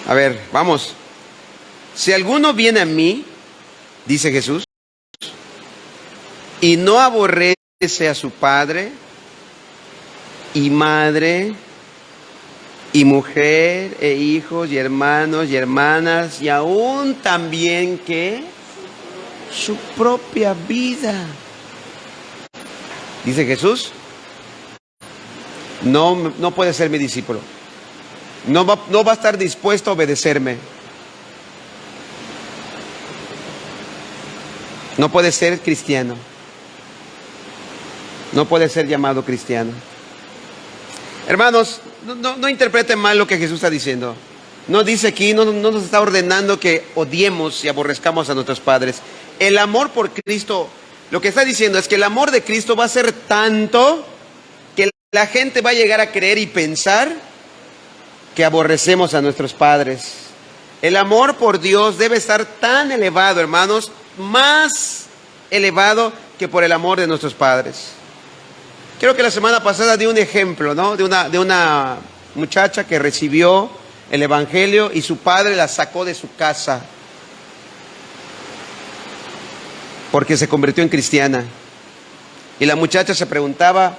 A ver, vamos. Si alguno viene a mí, dice Jesús, y no aborrece a su padre y madre y mujer e hijos y hermanos y hermanas y aún también que su propia vida, dice Jesús, no puede ser mi discípulo. No va a estar dispuesto a obedecerme. No puede ser cristiano. No puede ser llamado cristiano. Hermanos, no interpreten mal lo que Jesús está diciendo. No dice aquí, no nos está ordenando que odiemos y aborrezcamos a nuestros padres. El amor por Cristo, lo que está diciendo es que el amor de Cristo va a ser tanto que la gente va a llegar a creer y pensar que aborrecemos a nuestros padres. El amor por Dios debe estar tan elevado, hermanos, más elevado que por el amor de nuestros padres. Creo que la semana pasada di un ejemplo, ¿no? De una muchacha que recibió el Evangelio y su padre la sacó de su casa porque se convirtió en cristiana. Y la muchacha se preguntaba,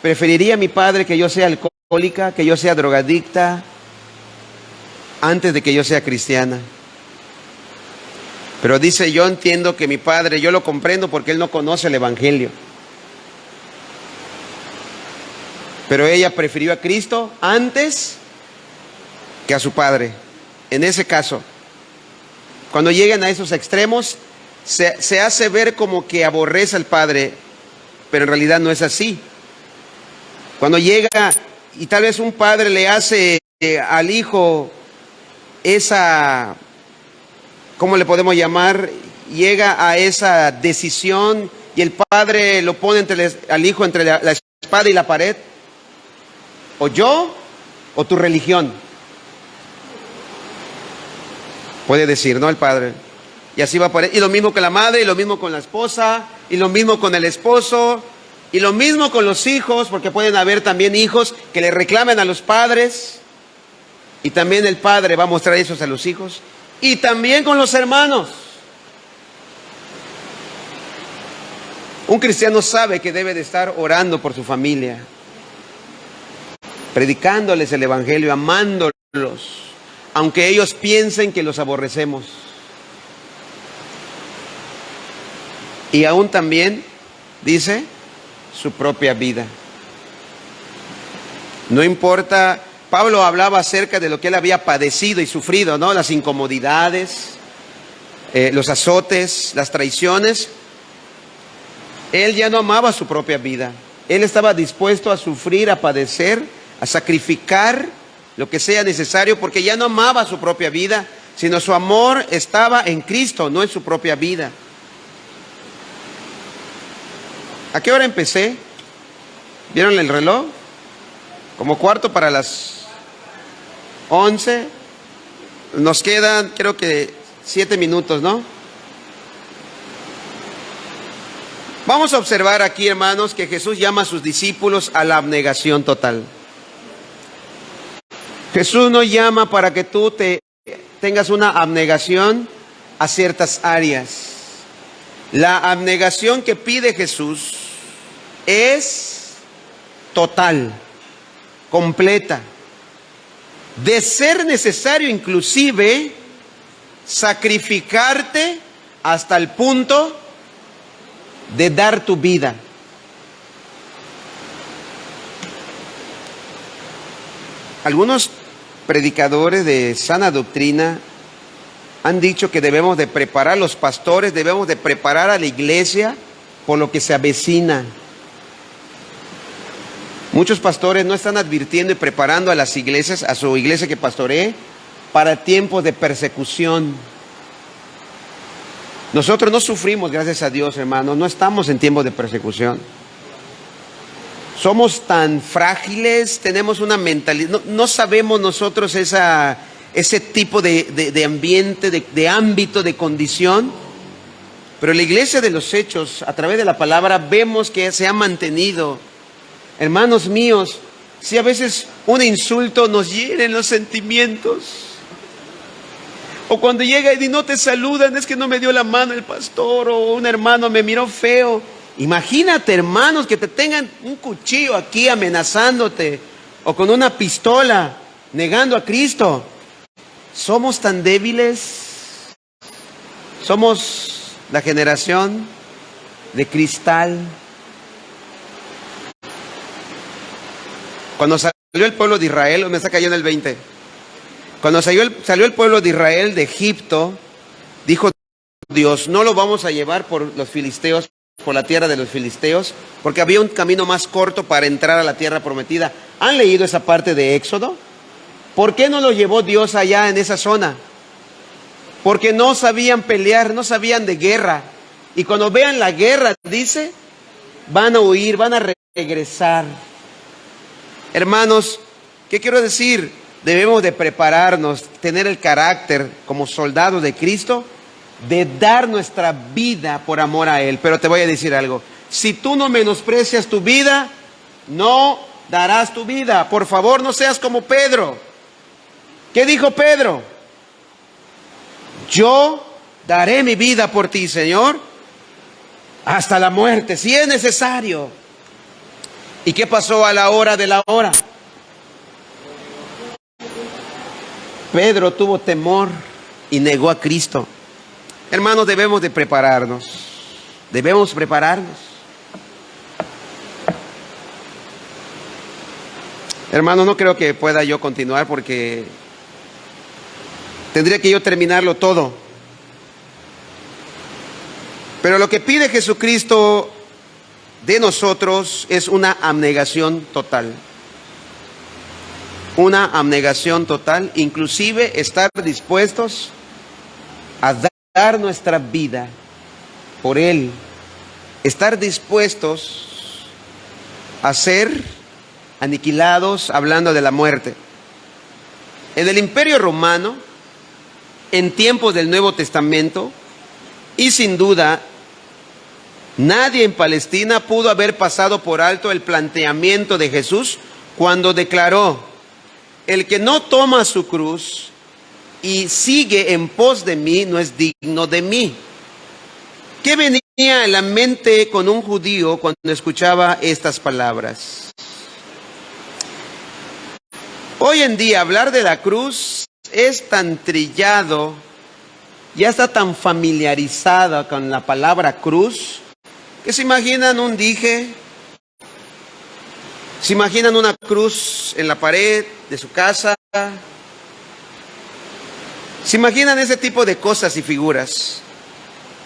¿preferiría mi padre que yo sea alcohólica, que yo sea drogadicta, antes de que yo sea cristiana? Pero dice, yo entiendo que mi padre, yo lo comprendo porque él no conoce el Evangelio. Pero ella prefirió a Cristo antes que a su padre. En ese caso, cuando llegan a esos extremos, se hace ver como que aborrece al padre, pero en realidad no es así. Cuando llega y tal vez un padre le hace al hijo esa, ¿cómo le podemos llamar? Llega a esa decisión y el padre lo pone al hijo entre la espada y la pared. O yo o tu religión. Puede decir, ¿no? El padre. Y así va a poner. Y lo mismo con la madre, y lo mismo con la esposa, y lo mismo con el esposo, y lo mismo con los hijos, porque pueden haber también hijos que le reclamen a los padres, y también el padre va a mostrar eso a los hijos, y también con los hermanos. Un cristiano sabe que debe de estar orando por su familia, predicándoles el Evangelio, amándolos, aunque ellos piensen que los aborrecemos. Y aún también, dice, su propia vida. No importa, Pablo hablaba acerca de lo que él había padecido y sufrido, ¿no? Las incomodidades, los azotes, las traiciones. Él ya no amaba su propia vida. Él estaba dispuesto a sufrir, a padecer, a sacrificar lo que sea necesario, porque ya no amaba su propia vida, sino su amor estaba en Cristo, no en su propia vida. ¿A qué hora empecé? ¿Vieron el reloj? Como 11:15. Nos quedan, creo que 7 minutos, ¿no? Vamos a observar aquí, hermanos, que Jesús llama a sus discípulos a la abnegación total. Jesús no llama para que tú tengas una abnegación a ciertas áreas. La abnegación que pide Jesús es total, completa. De ser necesario, inclusive, sacrificarte hasta el punto de dar tu vida. Algunos predicadores de sana doctrina han dicho que debemos de preparar, los pastores debemos de preparar a la iglesia por lo que se avecina. Muchos pastores no están advirtiendo y preparando a las iglesias, a su iglesia que pastoree, para tiempos de persecución. Nosotros no sufrimos, gracias a Dios, hermanos, no estamos en tiempos de persecución. Somos tan frágiles, tenemos una mentalidad, no sabemos nosotros ese tipo de ambiente, de ámbito, de condición. Pero la iglesia de los Hechos, a través de la palabra, vemos que se ha mantenido. Hermanos míos, si a veces un insulto nos hiere los sentimientos, o cuando llega y no te saludan, es que no me dio la mano el pastor, o un hermano me miró feo. Imagínate, hermanos, que te tengan un cuchillo aquí amenazándote, o con una pistola negando a Cristo. Somos tan débiles. Somos la generación de cristal. Cuando salió el pueblo de Israel, me está cayendo el 20. Cuando salió el pueblo de Israel de Egipto, dijo Dios, no lo vamos a llevar por los filisteos, por la tierra de los filisteos, porque había un camino más corto para entrar a la tierra prometida. ¿Han leído esa parte de Éxodo? ¿Por qué no lo llevó Dios allá en esa zona? Porque no sabían pelear, no sabían de guerra. Y cuando vean la guerra, dice, van a huir, van a regresar. Hermanos, ¿qué quiero decir? Debemos de prepararnos, tener el carácter como soldados de Cristo, de dar nuestra vida por amor a Él. Pero te voy a decir algo, si tú no menosprecias tu vida, no darás tu vida. Por favor, no seas como Pedro. ¿Qué dijo Pedro? Yo daré mi vida por ti, Señor, hasta la muerte, si es necesario. ¿Y qué pasó a la hora de la hora? Pedro tuvo temor y negó a Cristo. Hermanos, debemos de prepararnos. Debemos prepararnos. Hermanos, no creo que pueda yo continuar porque tendría que yo terminarlo todo. Pero lo que pide Jesucristo de nosotros es una abnegación total. Una abnegación total, inclusive estar dispuestos a dar nuestra vida por Él. Estar dispuestos a ser aniquilados, hablando de la muerte. En el Imperio Romano, en tiempos del Nuevo Testamento, y sin duda, nadie en Palestina pudo haber pasado por alto el planteamiento de Jesús cuando declaró: el que no toma su cruz y sigue en pos de mí no es digno de mí. ¿Qué venía en la mente con un judío cuando escuchaba estas palabras? Hoy en día hablar de la cruz es tan trillado, ya está tan familiarizada con la palabra cruz, que se imaginan un dije, se imaginan una cruz en la pared de su casa, se imaginan ese tipo de cosas y figuras.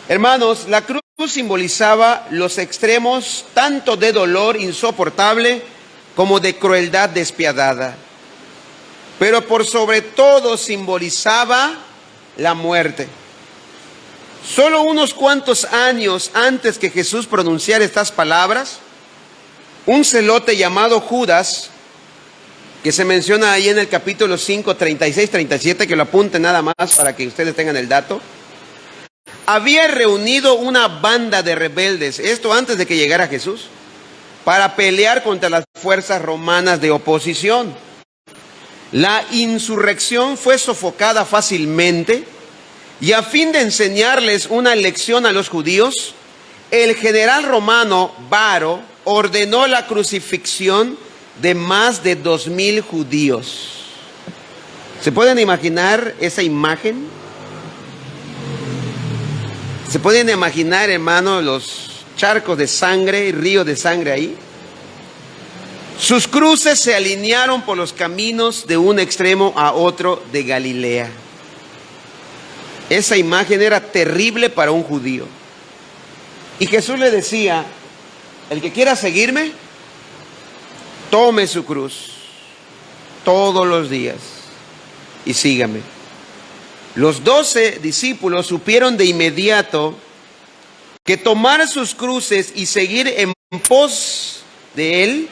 Hermanos, la cruz simbolizaba los extremos tanto de dolor insoportable como de crueldad despiadada. Pero por sobre todo simbolizaba la muerte. Solo unos cuantos años antes que Jesús pronunciara estas palabras, un celote llamado Judas, que se menciona ahí en el capítulo 5, 36, 37, que lo apunten nada más para que ustedes tengan el dato, había reunido una banda de rebeldes, esto antes de que llegara Jesús, para pelear contra las fuerzas romanas de oposición. La insurrección fue sofocada fácilmente y a fin de enseñarles una lección a los judíos, el general romano Varo ordenó la crucifixión de más de 2,000 judíos. ¿Se pueden imaginar esa imagen? ¿Se pueden imaginar, hermano, los charcos de sangre y ríos de sangre ahí? Sus cruces se alinearon por los caminos de un extremo a otro de Galilea. Esa imagen era terrible para un judío. Y Jesús le decía: el que quiera seguirme, tome su cruz todos los días y sígame. Los 12 discípulos supieron de inmediato que tomar sus cruces y seguir en pos de Él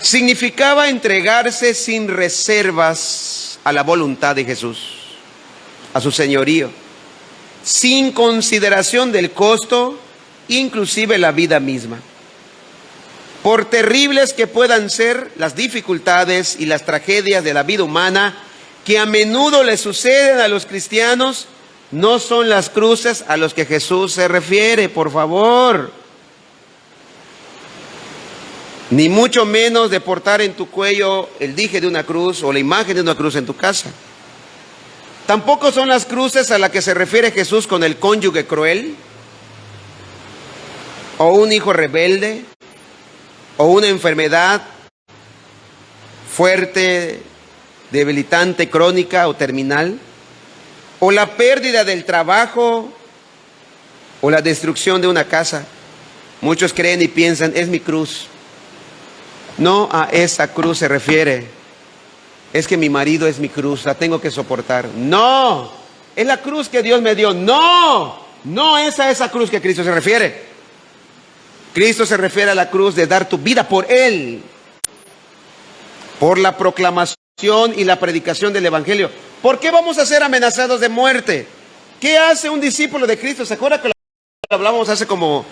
significaba entregarse sin reservas a la voluntad de Jesús, a su señorío, sin consideración del costo, inclusive la vida misma. Por terribles que puedan ser las dificultades y las tragedias de la vida humana que a menudo le suceden a los cristianos, no son las cruces a los que Jesús se refiere, por favor. Ni mucho menos de portar en tu cuello el dije de una cruz o la imagen de una cruz en tu casa. Tampoco son las cruces a las que se refiere Jesús con el cónyuge cruel, o un hijo rebelde, o una enfermedad fuerte, debilitante, crónica o terminal. o la pérdida del trabajo, o la destrucción de una casa. Muchos creen y piensan, es mi cruz. No a esa cruz se refiere. Es que mi marido es mi cruz, la tengo que soportar. No, es la cruz que Dios me dio. No es a esa cruz que Cristo se refiere. Cristo se refiere a la cruz de dar tu vida por Él, por la proclamación y la predicación del Evangelio. ¿Por qué vamos a ser amenazados de muerte? ¿Qué hace un discípulo de Cristo? ¿Se acuerda que lo hablamos hace como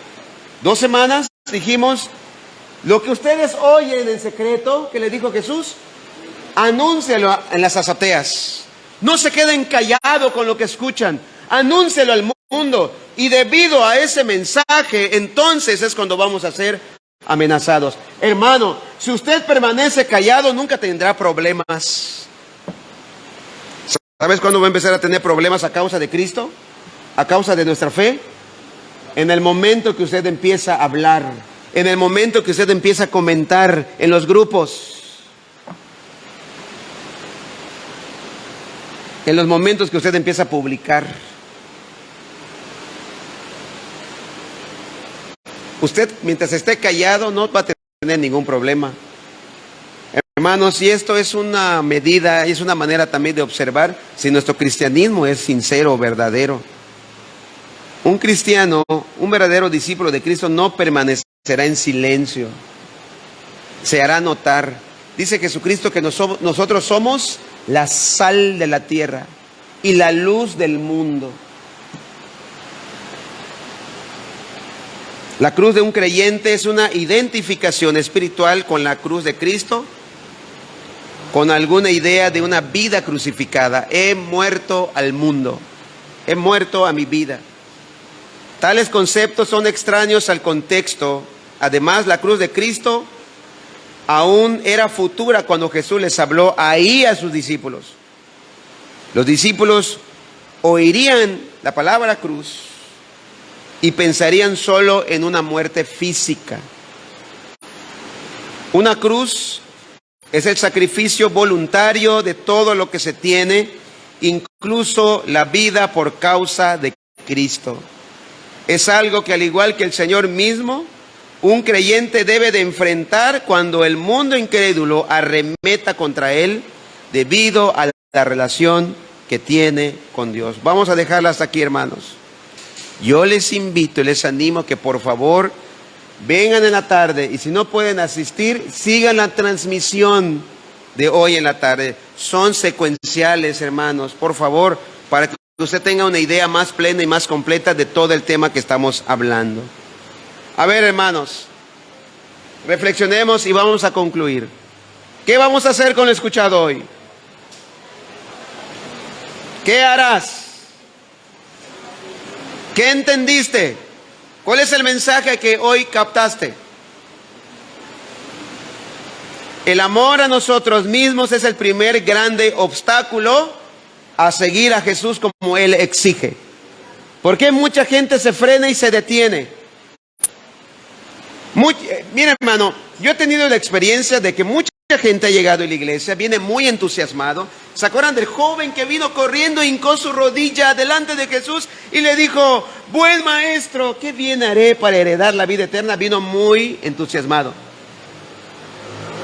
2 semanas? Dijimos, lo que ustedes oyen en secreto, que le dijo Jesús, anúncialo en las azoteas. No se queden callados con lo que escuchan. Anúncialo al mundo. Y debido a ese mensaje, entonces es cuando vamos a ser amenazados. Hermano, si usted permanece callado, nunca tendrá problemas. ¿Sabes cuándo va a empezar a tener problemas a causa de Cristo? A causa de nuestra fe. En el momento que usted empieza a hablar, en el momento que usted empieza a comentar en los grupos, en los momentos que usted empieza a publicar. Usted, mientras esté callado, no va a tener ningún problema. Hermanos, y esto es una medida, es una manera también de observar si nuestro cristianismo es sincero o verdadero. Un cristiano, un verdadero discípulo de Cristo no permanecerá en silencio. Se hará notar. Dice Jesucristo que nosotros somos la sal de la tierra y la luz del mundo. La cruz de un creyente es una identificación espiritual con la cruz de Cristo, con alguna idea de una vida crucificada. He muerto al mundo, he muerto a mi vida. Tales conceptos son extraños al contexto. Además, la cruz de Cristo aún era futura cuando Jesús les habló ahí a sus discípulos. Los discípulos oirían la palabra cruz y pensarían solo en una muerte física. Una cruz es el sacrificio voluntario de todo lo que se tiene, incluso la vida por causa de Cristo. Es algo que, al igual que el Señor mismo, un creyente debe de enfrentar cuando el mundo incrédulo arremeta contra él debido a la relación que tiene con Dios. Vamos a dejarla hasta aquí, hermanos. Yo les invito y les animo que por favor vengan en la tarde, y si no pueden asistir, sigan la transmisión de hoy en la tarde. Son secuenciales, hermanos, por favor, para que usted tenga una idea más plena y más completa de todo el tema que estamos hablando. A ver, hermanos, reflexionemos y vamos a concluir. ¿Qué vamos a hacer con lo escuchado hoy? ¿Qué harás? ¿Qué entendiste? ¿Cuál es el mensaje que hoy captaste? El amor a nosotros mismos es el primer grande obstáculo a seguir a Jesús como Él exige. ¿Por qué mucha gente se frena y se detiene? Mira, hermano, yo he tenido la experiencia de que mucha gente ha llegado a la iglesia, viene muy entusiasmado. ¿Se acuerdan del joven que vino corriendo, hincó su rodilla delante de Jesús y le dijo: buen maestro, qué bien haré para heredar la vida eterna? Vino muy entusiasmado,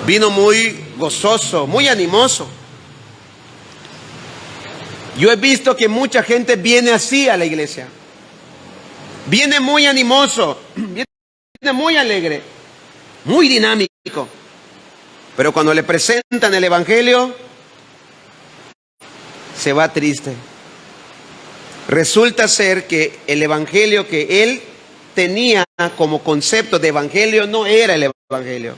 vino muy gozoso, muy animoso. Yo he visto que mucha gente viene así a la iglesia, viene muy animoso, viene muy alegre, muy dinámico. Pero cuando le presentan el Evangelio, se va triste. Resulta ser que el Evangelio que él tenía como concepto de Evangelio no era el Evangelio.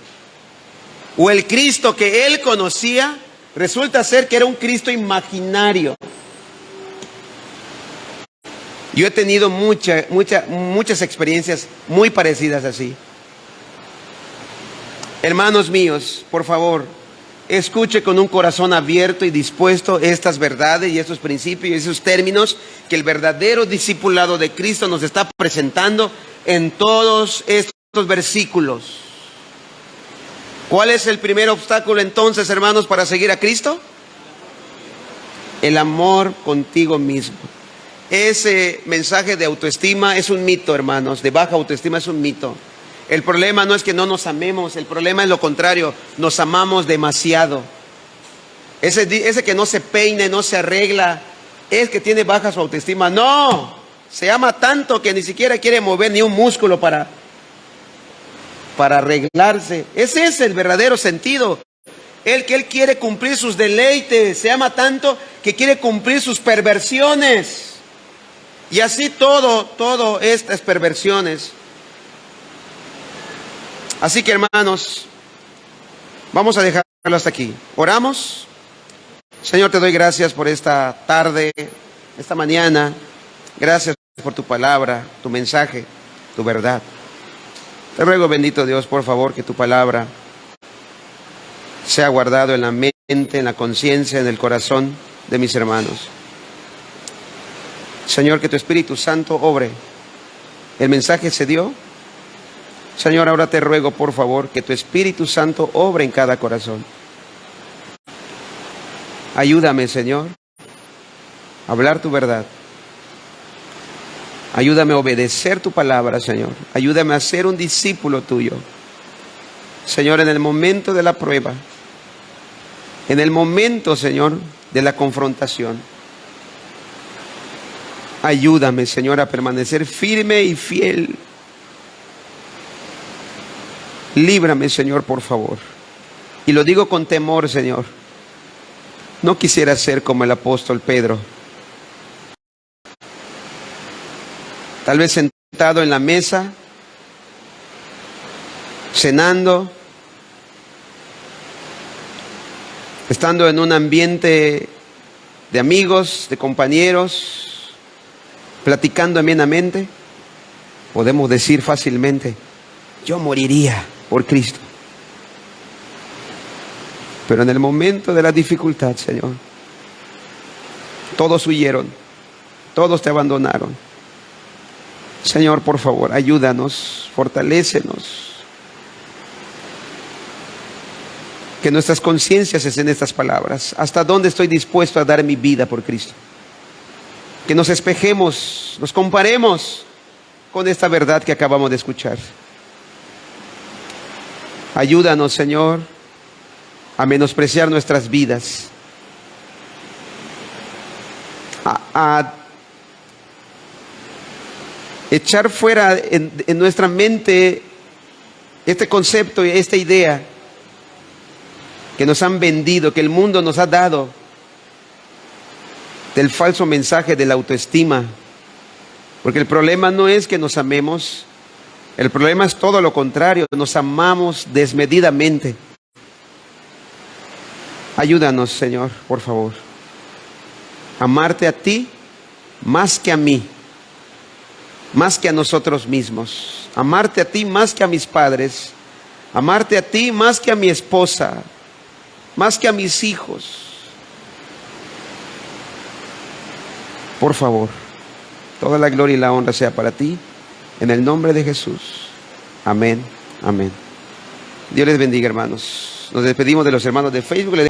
O el Cristo que él conocía, resulta ser que era un Cristo imaginario. Yo he tenido muchas experiencias muy parecidas así. Hermanos míos, por favor, escuche con un corazón abierto y dispuesto estas verdades y estos principios y esos términos que el verdadero discipulado de Cristo nos está presentando en todos estos versículos. ¿Cuál es el primer obstáculo entonces, hermanos, para seguir a Cristo? el amor contigo mismo. Ese mensaje de autoestima es un mito, hermanos, de baja autoestima es un mito. El problema no es que no nos amemos, el problema es lo contrario, nos amamos demasiado. Ese que no se peine, no se arregla, es que tiene baja su autoestima. No, se ama tanto que ni siquiera quiere mover ni un músculo para arreglarse. Ese es el verdadero sentido. Él quiere cumplir sus deleites, se ama tanto que quiere cumplir sus perversiones. Y así todo estas perversiones. Así que, hermanos, vamos a dejarlo hasta aquí. Oramos. Señor, te doy gracias por esta tarde, esta mañana. Gracias por tu palabra, tu mensaje, tu verdad. Te ruego, bendito Dios, por favor, que tu palabra sea guardado en la mente, en la conciencia, en el corazón de mis hermanos. Señor, que tu Espíritu Santo obre. El mensaje se dio. Señor, ahora te ruego, por favor, que tu Espíritu Santo obre en cada corazón. Ayúdame, Señor, a hablar tu verdad. Ayúdame a obedecer tu palabra, Señor. Ayúdame a ser un discípulo tuyo. Señor, en el momento de la prueba, en el momento, Señor, de la confrontación, ayúdame, Señor, a permanecer firme y fiel. Líbrame, Señor, por favor. Y lo digo con temor, Señor. No quisiera ser como el apóstol Pedro. Tal vez sentado en la mesa, cenando, estando en un ambiente de amigos, de compañeros, platicando amenamente, podemos decir fácilmente, yo moriría por Cristo. Pero en el momento de la dificultad, Señor, todos huyeron, todos te abandonaron. Señor, por favor, ayúdanos, fortalécenos. Que nuestras conciencias estén en estas palabras. ¿Hasta dónde estoy dispuesto a dar mi vida por Cristo? Que nos espejemos, nos comparemos con esta verdad que acabamos de escuchar. Ayúdanos, Señor, a menospreciar nuestras vidas, a echar fuera en nuestra mente este concepto y esta idea que nos han vendido, que el mundo nos ha dado, del falso mensaje de la autoestima. Porque el problema no es que nos amemos, el problema es todo lo contrario, nos amamos desmedidamente. Ayúdanos, Señor, por favor, amarte a ti más que a mí, más que a nosotros mismos, amarte a ti más que a mis padres, amarte a ti más que a mi esposa, más que a mis hijos. Por favor, toda la gloria y la honra sea para ti, en el nombre de Jesús. Amén, amén. Dios les bendiga, hermanos. Nos despedimos de los hermanos de Facebook.